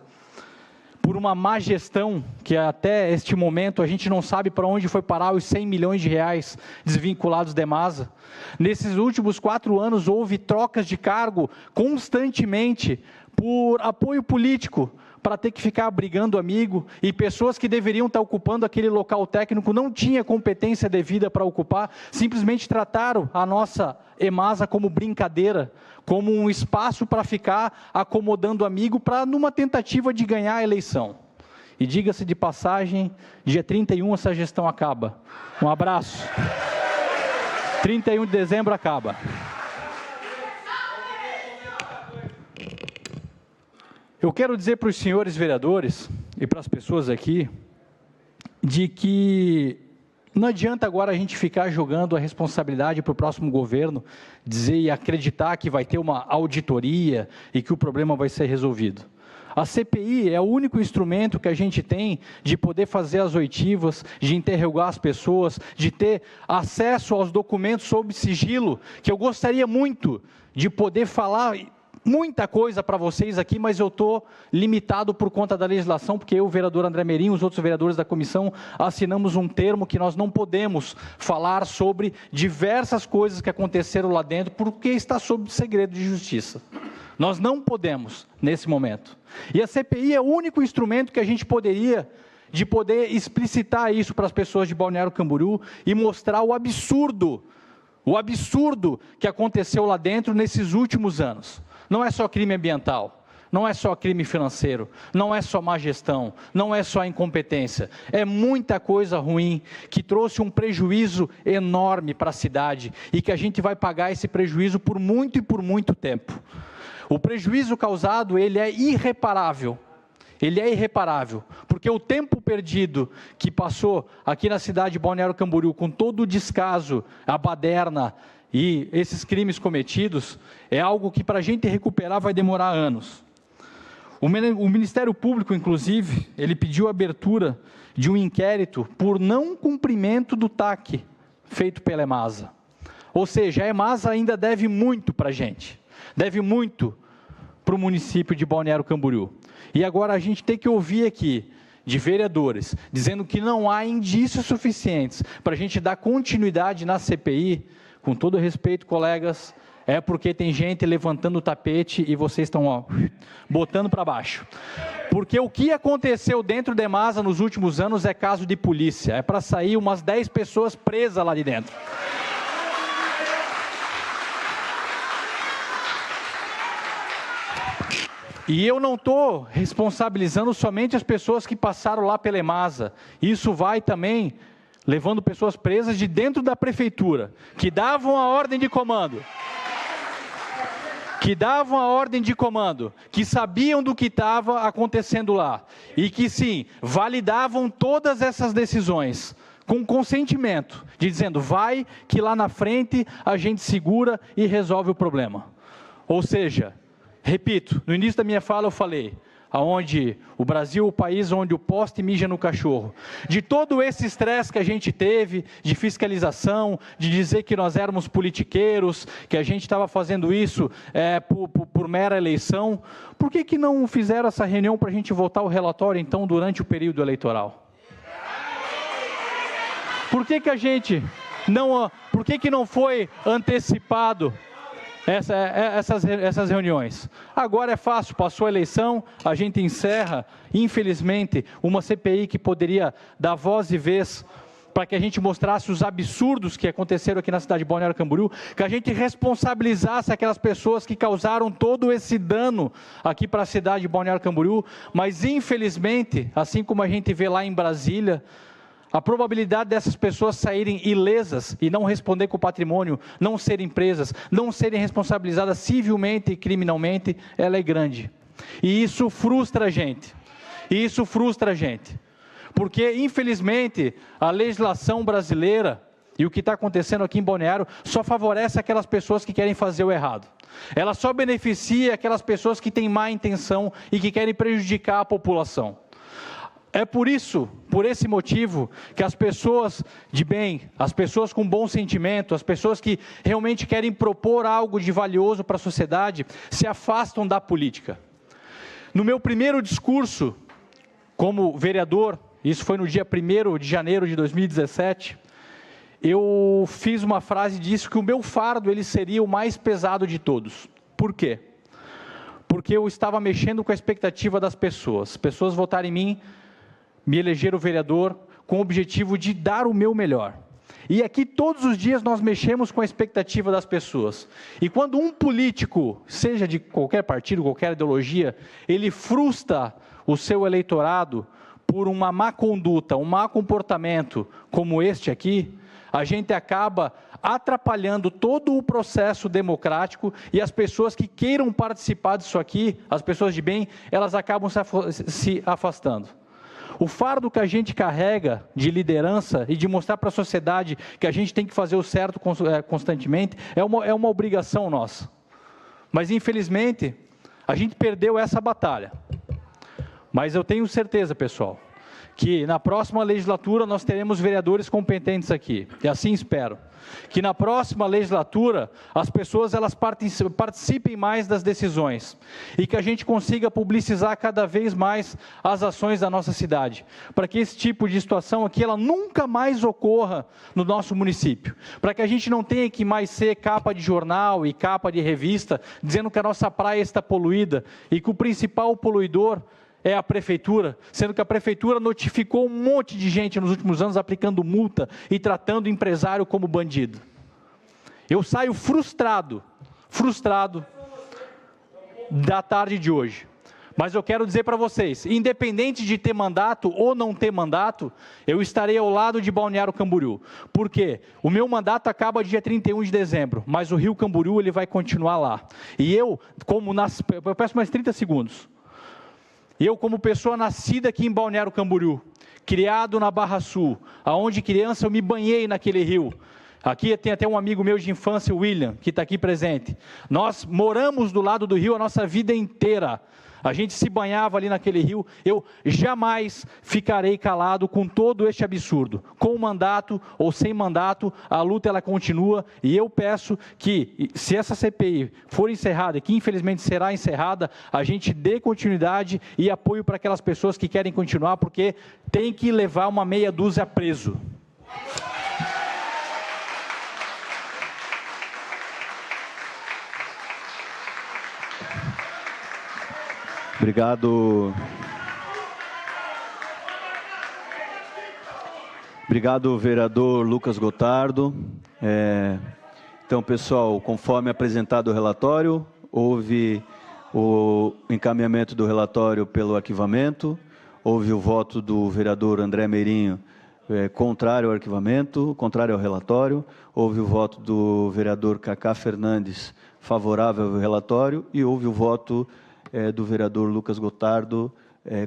por uma má gestão, que até este momento a gente não sabe para onde foi parar os 100 milhões de reais desvinculados da EMASA. Nesses últimos 4 anos houve trocas de cargo constantemente por apoio político, para ter que ficar brigando amigo, e pessoas que deveriam estar ocupando aquele local técnico não tinham competência devida para ocupar, simplesmente trataram a nossa EMASA como brincadeira, como um espaço para ficar acomodando amigo, para numa tentativa de ganhar a eleição. E diga-se de passagem, dia 31 essa gestão acaba. Um abraço. 31 de dezembro acaba. Eu quero dizer para os senhores vereadores e para as pessoas aqui, de que não adianta agora a gente ficar jogando a responsabilidade para o próximo governo, dizer e acreditar que vai ter uma auditoria e que o problema vai ser resolvido. A CPI é o único instrumento que a gente tem de poder fazer as oitivas, de interrogar as pessoas, de ter acesso aos documentos sob sigilo, que eu gostaria muito de poder falar muita coisa para vocês aqui, mas eu estou limitado por conta da legislação, porque eu, o vereador André Meirinho, os outros vereadores da comissão, assinamos um termo que nós não podemos falar sobre diversas coisas que aconteceram lá dentro, porque está sob segredo de justiça. Nós não podemos, nesse momento. E a CPI é o único instrumento que a gente poderia, de poder explicitar isso para as pessoas de Balneário Camboriú e mostrar o absurdo que aconteceu lá dentro nesses últimos anos. Não é só crime ambiental, não é só crime financeiro, não é só má gestão, não é só incompetência, é muita coisa ruim que trouxe um prejuízo enorme para a cidade e que a gente vai pagar esse prejuízo por muito e por muito tempo. O prejuízo causado, ele é irreparável, porque o tempo perdido que passou aqui na cidade de Balneário Camboriú, com todo o descaso, a baderna e esses crimes cometidos, é algo que para a gente recuperar vai demorar anos. O Ministério Público, inclusive, ele pediu a abertura de um inquérito por não cumprimento do TAC feito pela EMASA. Ou seja, a EMASA ainda deve muito para a gente, deve muito para o município de Balneário Camboriú. E agora a gente tem que ouvir aqui de vereadores, dizendo que não há indícios suficientes para a gente dar continuidade na CPI. Com todo respeito, colegas, é porque tem gente levantando o tapete e vocês estão botando para baixo. Porque o que aconteceu dentro da EMASA nos últimos anos é caso de polícia, é para sair umas 10 pessoas presas lá de dentro. E eu não estou responsabilizando somente as pessoas que passaram lá pela EMASA, isso vai também levando pessoas presas de dentro da prefeitura, que davam a ordem de comando, que sabiam do que estava acontecendo lá, e que sim, validavam todas essas decisões, com consentimento, dizendo, vai que lá na frente a gente segura e resolve o problema. Ou seja, repito, no início da minha fala eu falei, aonde o Brasil é o país onde o poste mija no cachorro. De todo esse estresse que a gente teve, de fiscalização, de dizer que nós éramos politiqueiros, que a gente estava fazendo isso por mera eleição, por que não fizeram essa reunião para a gente votar o relatório, então, durante o período eleitoral? Por que a gente não... Por que não foi antecipado essas reuniões. Agora é fácil, passou a eleição, a gente encerra, infelizmente, uma CPI que poderia dar voz e vez para que a gente mostrasse os absurdos que aconteceram aqui na cidade de Balneário Camboriú, que a gente responsabilizasse aquelas pessoas que causaram todo esse dano aqui para a cidade de Balneário Camboriú, mas infelizmente, assim como a gente vê lá em Brasília, a probabilidade dessas pessoas saírem ilesas e não responder com o patrimônio, não serem presas, não serem responsabilizadas civilmente e criminalmente, ela é grande. E isso frustra a gente. Porque, infelizmente, a legislação brasileira e o que está acontecendo aqui em Balneário só favorece aquelas pessoas que querem fazer o errado. Ela só beneficia aquelas pessoas que têm má intenção e que querem prejudicar a população. É por esse motivo, que as pessoas de bem, as pessoas com bom sentimento, as pessoas que realmente querem propor algo de valioso para a sociedade, se afastam da política. No meu primeiro discurso como vereador, isso foi no dia 1º de janeiro de 2017, eu fiz uma frase e disse que o meu fardo ele seria o mais pesado de todos. Por quê? Porque eu estava mexendo com a expectativa das pessoas. As pessoas votaram em mim, me elegeram vereador, com o objetivo de dar o meu melhor. E aqui todos os dias nós mexemos com a expectativa das pessoas. E quando um político, seja de qualquer partido, qualquer ideologia, ele frustra o seu eleitorado por uma má conduta, um mau comportamento como este aqui, a gente acaba atrapalhando todo o processo democrático e as pessoas que queiram participar disso aqui, as pessoas de bem, elas acabam se afastando. O fardo que a gente carrega de liderança e de mostrar para a sociedade que a gente tem que fazer o certo constantemente, é uma obrigação nossa. Mas, infelizmente, a gente perdeu essa batalha. Mas eu tenho certeza, pessoal, que na próxima legislatura nós teremos vereadores competentes aqui, e assim espero. Que na próxima legislatura as pessoas elas participem mais das decisões e que a gente consiga publicizar cada vez mais as ações da nossa cidade, para que esse tipo de situação aqui ela nunca mais ocorra no nosso município, para que a gente não tenha que mais ser capa de jornal e capa de revista dizendo que a nossa praia está poluída e que o principal poluidor é a prefeitura, sendo que a prefeitura notificou um monte de gente nos últimos anos aplicando multa e tratando o empresário como bandido. Eu saio frustrado da tarde de hoje. Mas eu quero dizer para vocês, independente de ter mandato ou não ter mandato, eu estarei ao lado de Balneário Camboriú. Por quê? O meu mandato acaba dia 31 de dezembro, mas o Rio Camboriú ele vai continuar lá. E eu peço mais 30 segundos. Eu, como pessoa nascida aqui em Balneário Camboriú, criado na Barra Sul, aonde criança eu me banhei naquele rio. Aqui tem até um amigo meu de infância, o William, que está aqui presente. Nós moramos do lado do rio a nossa vida inteira. A gente se banhava ali naquele rio. Eu jamais ficarei calado com todo este absurdo. Com mandato ou sem mandato, a luta ela continua. E eu peço que, se essa CPI for encerrada, que infelizmente será encerrada, a gente dê continuidade e apoio para aquelas pessoas que querem continuar, porque tem que levar uma meia dúzia preso. Obrigado, vereador Lucas Gotardo. Então, pessoal, conforme apresentado o relatório, houve o encaminhamento do relatório pelo arquivamento, houve o voto do vereador André Meirinho contrário ao arquivamento, contrário ao relatório, houve o voto do vereador Cacá Fernandes favorável ao relatório e houve o voto do vereador Lucas Gotardo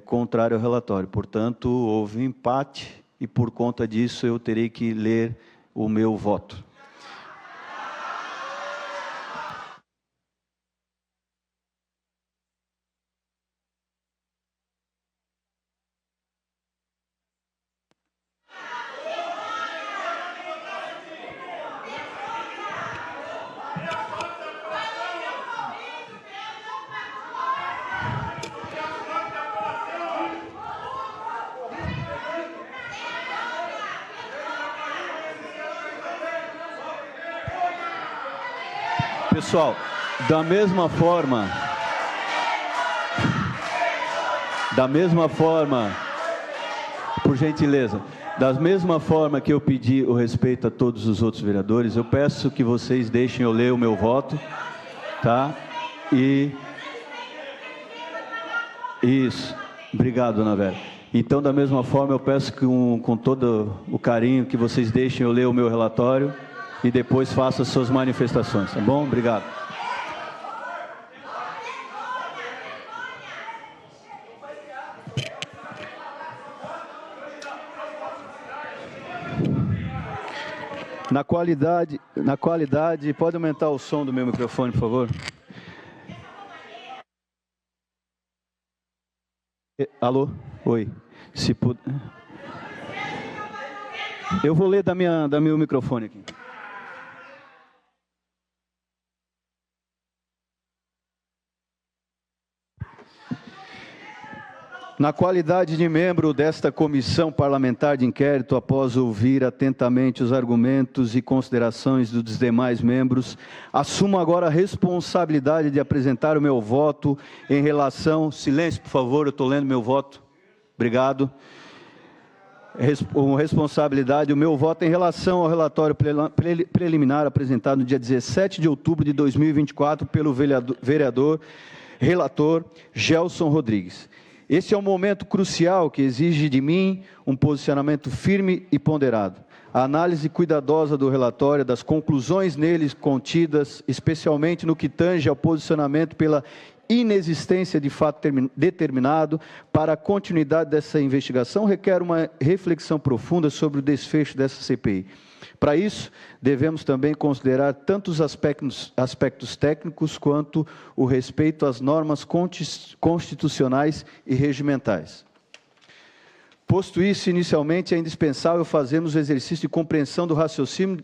contrário ao relatório. Portanto, houve um empate e, por conta disso, eu terei que ler o meu voto. Pessoal, da mesma forma, por gentileza, da mesma forma que eu pedi o respeito a todos os outros vereadores, eu peço que vocês deixem eu ler o meu voto, tá? Isso. Obrigado, dona Vera. Então, da mesma forma, eu peço que com todo o carinho que vocês deixem eu ler o meu relatório e depois façam as suas manifestações, tá bom? Obrigado. Na qualidade, pode aumentar o som do meu microfone, por favor? Alô? Oi. Se puder. Eu vou ler da meu microfone aqui. Na qualidade de membro desta comissão parlamentar de inquérito, após ouvir atentamente os argumentos e considerações dos demais membros, assumo agora a responsabilidade de apresentar o meu voto em relação... Silêncio, por favor, eu estou lendo meu voto. Obrigado. Com responsabilidade, o meu voto em relação ao relatório preliminar apresentado no dia 17 de outubro de 2024 pelo vereador relator Gelson Rodrigues. Esse é um momento crucial que exige de mim um posicionamento firme e ponderado. A análise cuidadosa do relatório, das conclusões neles contidas, especialmente no que tange ao posicionamento pela inexistência de fato determinado para a continuidade dessa investigação, requer uma reflexão profunda sobre o desfecho dessa CPI. Para isso, devemos também considerar tanto os aspectos técnicos quanto o respeito às normas constitucionais e regimentais. Posto isso, inicialmente, é indispensável fazermos o exercício de compreensão do raciocínio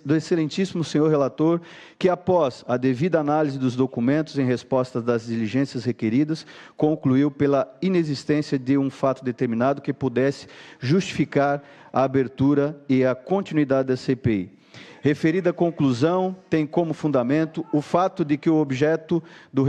do excelentíssimo senhor relator, que, após a devida análise dos documentos em resposta das diligências requeridas, concluiu pela inexistência de um fato determinado que pudesse justificar a abertura e a continuidade da CPI. Referida conclusão tem como fundamento o fato de que o objeto do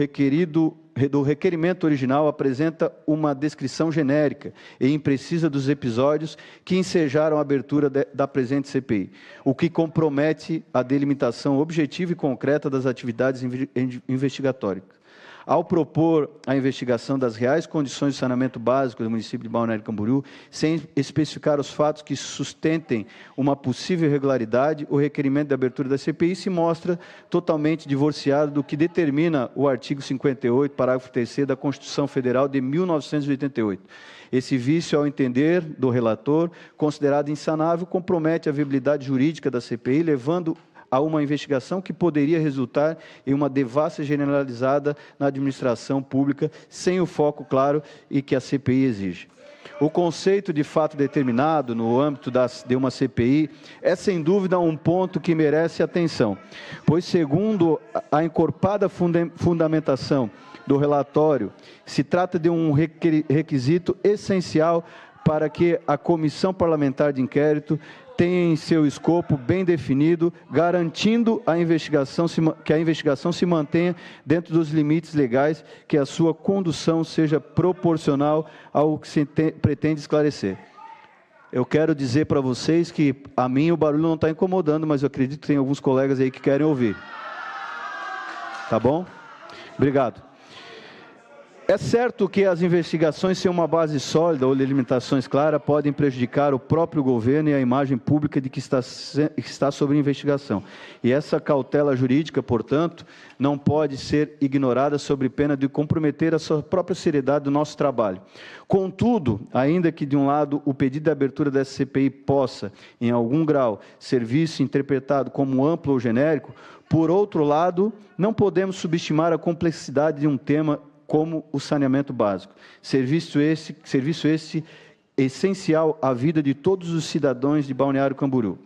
requerimento original apresenta uma descrição genérica e imprecisa dos episódios que ensejaram a abertura da presente CPI, o que compromete a delimitação objetiva e concreta das atividades investigatórias. Ao propor a investigação das reais condições de saneamento básico do município de Balneário Camboriú, sem especificar os fatos que sustentem uma possível irregularidade, o requerimento de abertura da CPI se mostra totalmente divorciado do que determina o artigo 58, parágrafo 3º da Constituição Federal de 1988. Esse vício, ao entender do relator, considerado insanável, compromete a viabilidade jurídica da CPI, levando a uma investigação que poderia resultar em uma devassa generalizada na administração pública, sem o foco claro e que a CPI exige. O conceito de fato determinado no âmbito de uma CPI é, sem dúvida, um ponto que merece atenção, pois, segundo a encorpada fundamentação do relatório, se trata de um requisito essencial para que a comissão parlamentar de inquérito tenha em seu escopo bem definido, garantindo que a investigação se mantenha dentro dos limites legais, que a sua condução seja proporcional ao que se pretende esclarecer. Eu quero dizer para vocês que a mim o barulho não está incomodando, mas eu acredito que tem alguns colegas aí que querem ouvir. Tá bom? Obrigado. É certo que as investigações sem uma base sólida ou delimitações claras podem prejudicar o próprio governo e a imagem pública de que está sob investigação. E essa cautela jurídica, portanto, não pode ser ignorada sob pena de comprometer a sua própria seriedade do nosso trabalho. Contudo, ainda que de um lado o pedido de abertura dessa CPI possa, em algum grau, ser visto e interpretado como amplo ou genérico, por outro lado, não podemos subestimar a complexidade de um tema como o saneamento básico, serviço esse essencial à vida de todos os cidadãos de Balneário Camboriú.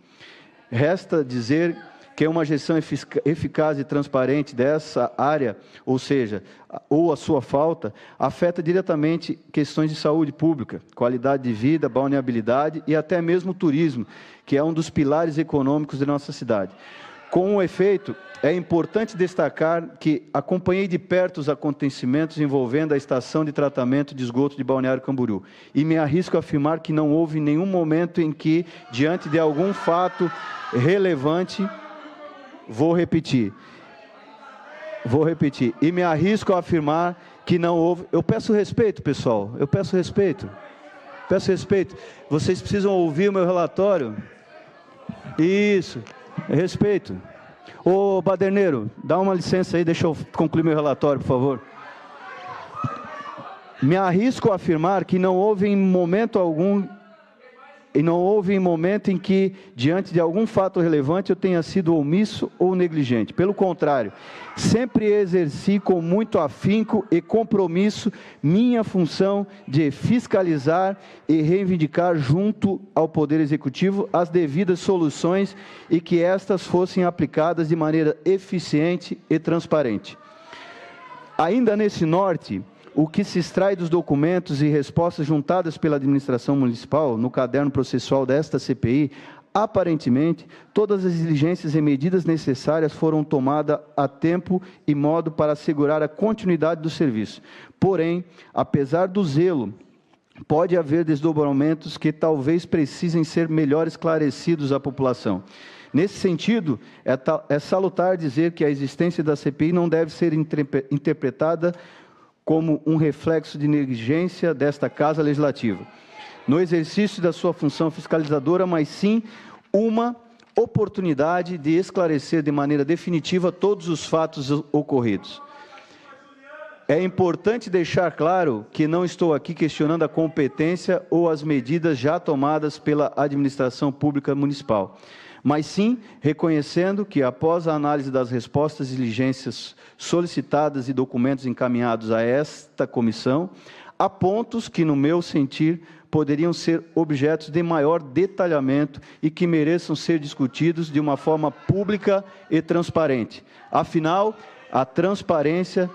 Resta dizer que uma gestão eficaz e transparente dessa área, ou seja, ou a sua falta, afeta diretamente questões de saúde pública, qualidade de vida, balneabilidade e até mesmo turismo, que é um dos pilares econômicos da nossa cidade. Com o efeito, é importante destacar que acompanhei de perto os acontecimentos envolvendo a estação de tratamento de esgoto de Balneário Camboriú e me arrisco a afirmar que não houve nenhum momento em que, diante de algum fato relevante, vou repetir, e me arrisco a afirmar que não houve... Eu peço respeito, pessoal, peço respeito. Vocês precisam ouvir o meu relatório. Isso, respeito. Ô, Baderneiro, dá uma licença aí, deixa eu concluir meu relatório, por favor. Me arrisco a afirmar que não houve em momento algum, e não houve em momento em que, diante de algum fato relevante, eu tenha sido omisso ou negligente. Pelo contrário, sempre exerci com muito afinco e compromisso minha função de fiscalizar e reivindicar junto ao Poder Executivo as devidas soluções e que estas fossem aplicadas de maneira eficiente e transparente. Ainda nesse norte, o que se extrai dos documentos e respostas juntadas pela administração municipal no caderno processual desta CPI, aparentemente, todas as diligências e medidas necessárias foram tomadas a tempo e modo para assegurar a continuidade do serviço. Porém, apesar do zelo, pode haver desdobramentos que talvez precisem ser melhor esclarecidos à população. Nesse sentido, é salutar dizer que a existência da CPI não deve ser interpretada como um reflexo de negligência desta Casa Legislativa, no exercício da sua função fiscalizadora, mas sim uma oportunidade de esclarecer de maneira definitiva todos os fatos ocorridos. É importante deixar claro que não estou aqui questionando a competência ou as medidas já tomadas pela administração pública municipal, mas sim reconhecendo que, após a análise das respostas e diligências solicitadas e documentos encaminhados a esta comissão, há pontos que, no meu sentir, poderiam ser objetos de maior detalhamento e que mereçam ser discutidos de uma forma pública e transparente. Afinal, a transparência...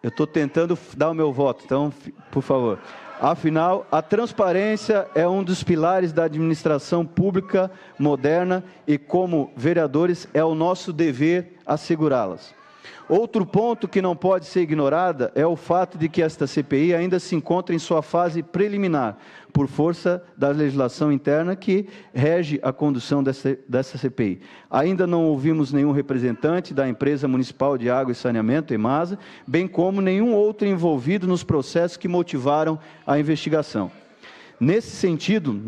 eu estou tentando dar o meu voto, então, por favor. Afinal, a transparência é um dos pilares da administração pública moderna e, como vereadores, é o nosso dever assegurá-las. Outro ponto que não pode ser ignorado é o fato de que esta CPI ainda se encontra em sua fase preliminar, por força da legislação interna que rege a condução dessa CPI. Ainda não ouvimos nenhum representante da Empresa Municipal de Água e Saneamento, EMASA, bem como nenhum outro envolvido nos processos que motivaram a investigação. Nesse sentido,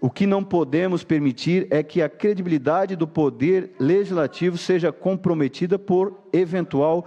o que não podemos permitir é que a credibilidade do Poder Legislativo seja comprometida por eventual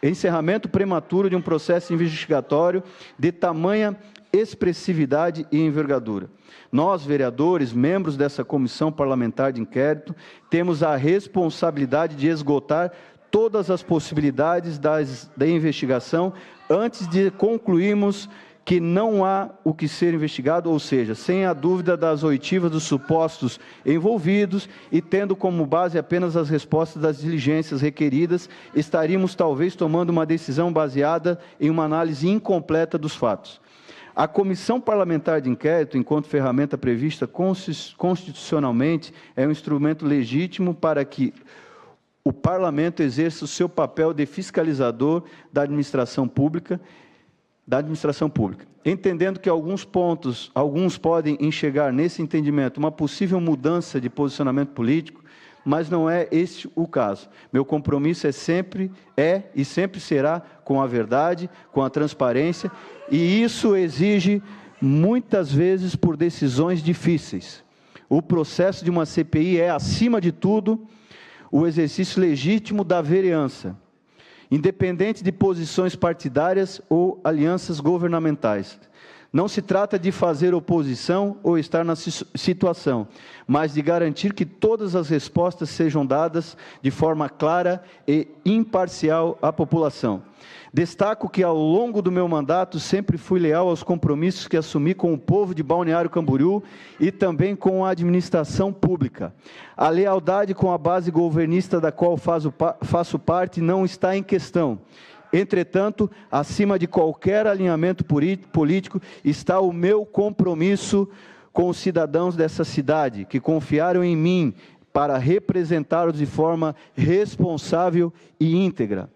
encerramento prematuro de um processo investigatório de tamanha expressividade e envergadura. Nós, vereadores, membros dessa comissão parlamentar de inquérito, temos a responsabilidade de esgotar todas as possibilidades da investigação antes de concluirmos que não há o que ser investigado, ou seja, sem a dúvida das oitivas dos supostos envolvidos e tendo como base apenas as respostas das diligências requeridas, estaríamos talvez tomando uma decisão baseada em uma análise incompleta dos fatos. A Comissão Parlamentar de Inquérito, enquanto ferramenta prevista constitucionalmente, é um instrumento legítimo para que o Parlamento exerça o seu papel de fiscalizador da administração pública, entendendo que alguns podem enxergar nesse entendimento uma possível mudança de posicionamento político, mas não é este o caso. Meu compromisso sempre e sempre será com a verdade, com a transparência, e isso exige, muitas vezes, por decisões difíceis. O processo de uma CPI é, acima de tudo, o exercício legítimo da vereança, independente de posições partidárias ou alianças governamentais. Não se trata de fazer oposição ou estar na situação, mas de garantir que todas as respostas sejam dadas de forma clara e imparcial à população. Destaco que, ao longo do meu mandato, sempre fui leal aos compromissos que assumi com o povo de Balneário Camboriú e também com a administração pública. A lealdade com a base governista da qual faço parte não está em questão. Entretanto, acima de qualquer alinhamento político, está o meu compromisso com os cidadãos dessa cidade, que confiaram em mim para representá-los de forma responsável e íntegra.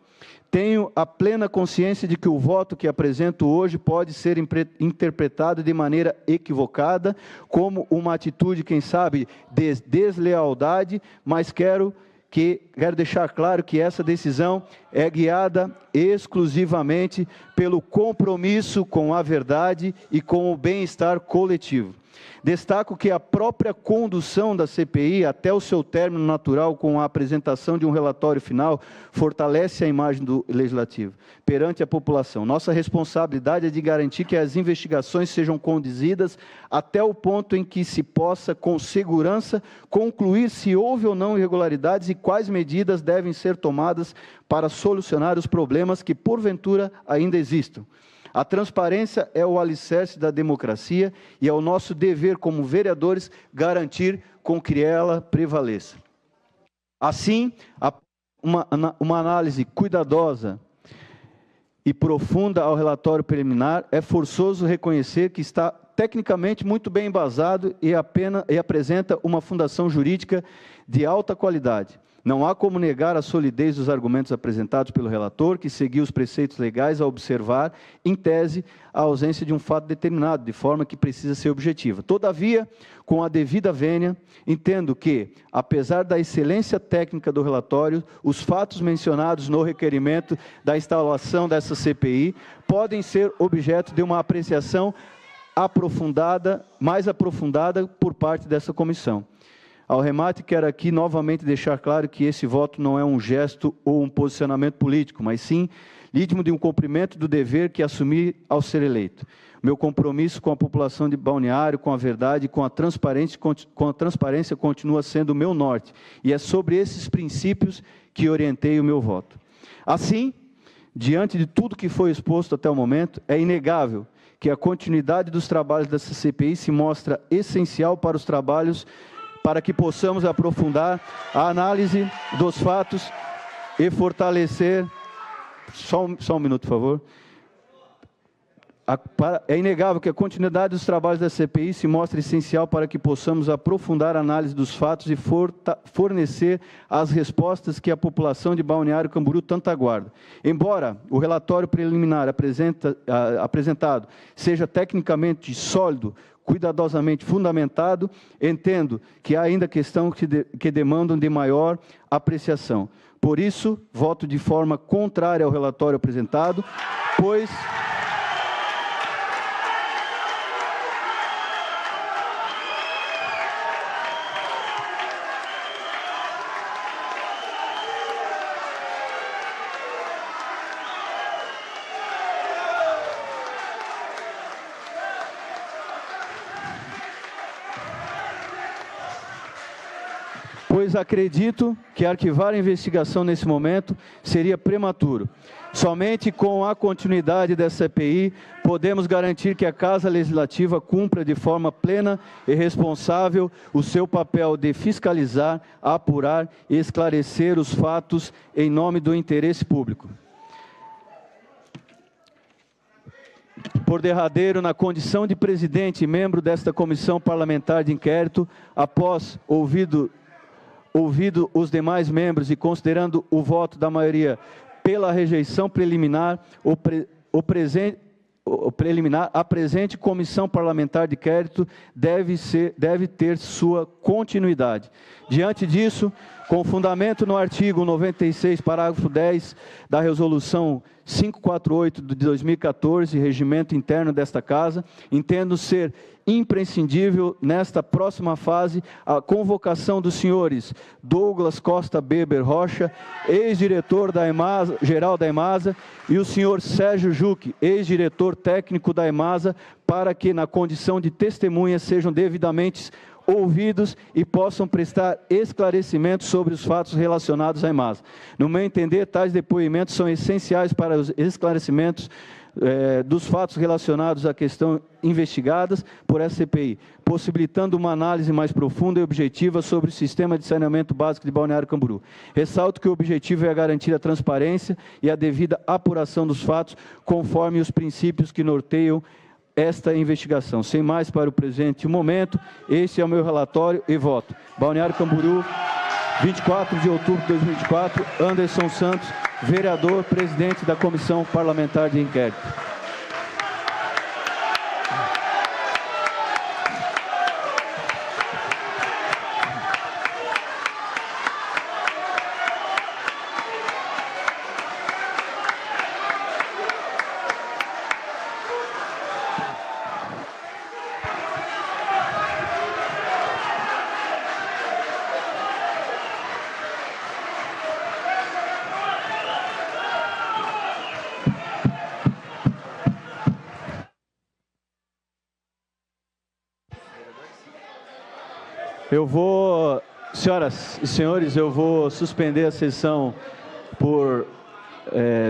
Tenho a plena consciência de que o voto que apresento hoje pode ser interpretado de maneira equivocada, como uma atitude, quem sabe, de deslealdade, mas quero deixar claro que essa decisão é guiada exclusivamente pelo compromisso com a verdade e com o bem-estar coletivo. Destaco que a própria condução da CPI, até o seu término natural com a apresentação de um relatório final, fortalece a imagem do Legislativo perante a população. Nossa responsabilidade é de garantir que as investigações sejam conduzidas até o ponto em que se possa, com segurança, concluir se houve ou não irregularidades e quais medidas devem ser tomadas para solucionar os problemas que, porventura, ainda existam. A transparência é o alicerce da democracia e é o nosso dever como vereadores garantir com que ela prevaleça. Assim, uma análise cuidadosa e profunda ao relatório preliminar, é forçoso reconhecer que está tecnicamente muito bem embasado e apresenta uma fundação jurídica de alta qualidade. Não há como negar a solidez dos argumentos apresentados pelo relator, que seguiu os preceitos legais a observar, em tese, a ausência de um fato determinado, de forma que precisa ser objetiva. Todavia, com a devida vênia, entendo que, apesar da excelência técnica do relatório, os fatos mencionados no requerimento da instalação dessa CPI podem ser objeto de uma apreciação mais aprofundada por parte dessa comissão. Ao remate, quero aqui novamente deixar claro que esse voto não é um gesto ou um posicionamento político, mas sim lídimo de um cumprimento do dever que assumi ao ser eleito. Meu compromisso com a população de Balneário, com a verdade, com a transparência continua sendo o meu norte, e é sobre esses princípios que orientei o meu voto. Assim, diante de tudo que foi exposto até o momento, é inegável que a continuidade dos trabalhos dessa CPI se mostra essencial para os trabalhos para que possamos aprofundar a análise dos fatos e fortalecer... Só um minuto, por favor. É inegável que a continuidade dos trabalhos da CPI se mostra essencial para que possamos aprofundar a análise dos fatos e fornecer as respostas que a população de Balneário Camboriú tanto aguarda. Embora o relatório preliminar apresentado seja tecnicamente sólido, cuidadosamente fundamentado, entendo que há ainda questões que demandam de maior apreciação. Por isso, voto de forma contrária ao relatório apresentado, pois... acredito que arquivar a investigação nesse momento seria prematuro. Somente com a continuidade dessa CPI podemos garantir que a Casa Legislativa cumpra de forma plena e responsável o seu papel de fiscalizar, apurar e esclarecer os fatos em nome do interesse público. Por derradeiro, na condição de presidente e membro desta comissão parlamentar de inquérito, após ouvido os demais membros e considerando o voto da maioria pela rejeição preliminar, a presente comissão parlamentar de inquérito deve ter sua continuidade. Diante disso, com fundamento no artigo 96, parágrafo 10 da Resolução 548 de 2014, regimento interno desta Casa, entendo ser imprescindível, nesta próxima fase, a convocação dos senhores Douglas Costa Beber Rocha, ex-diretor geral da EMASA, e o senhor Sérgio Juque, ex-diretor técnico da EMASA, para que, na condição de testemunhas, sejam devidamente ouvidos e possam prestar esclarecimentos sobre os fatos relacionados à EMASA. No meu entender, tais depoimentos são essenciais para os esclarecimentos dos fatos relacionados à questão investigadas por essa CPI, possibilitando uma análise mais profunda e objetiva sobre o sistema de saneamento básico de Balneário Camboriú. Ressalto que o objetivo é garantir a transparência e a devida apuração dos fatos, conforme os princípios que norteiam esta investigação. Sem mais para o presente momento, esse é o meu relatório e voto. Balneário Camboriú, 24 de outubro de 2024, Anderson Santos, vereador, presidente da Comissão Parlamentar de Inquérito. Senhoras e senhores, eu vou suspender a sessão por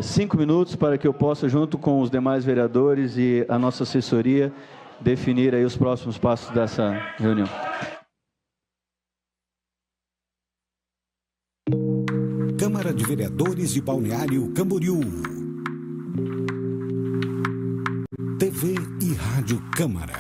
5 minutos para que eu possa, junto com os demais vereadores e a nossa assessoria, definir aí os próximos passos dessa reunião. Câmara de Vereadores de Balneário Camboriú. TV e Rádio Câmara.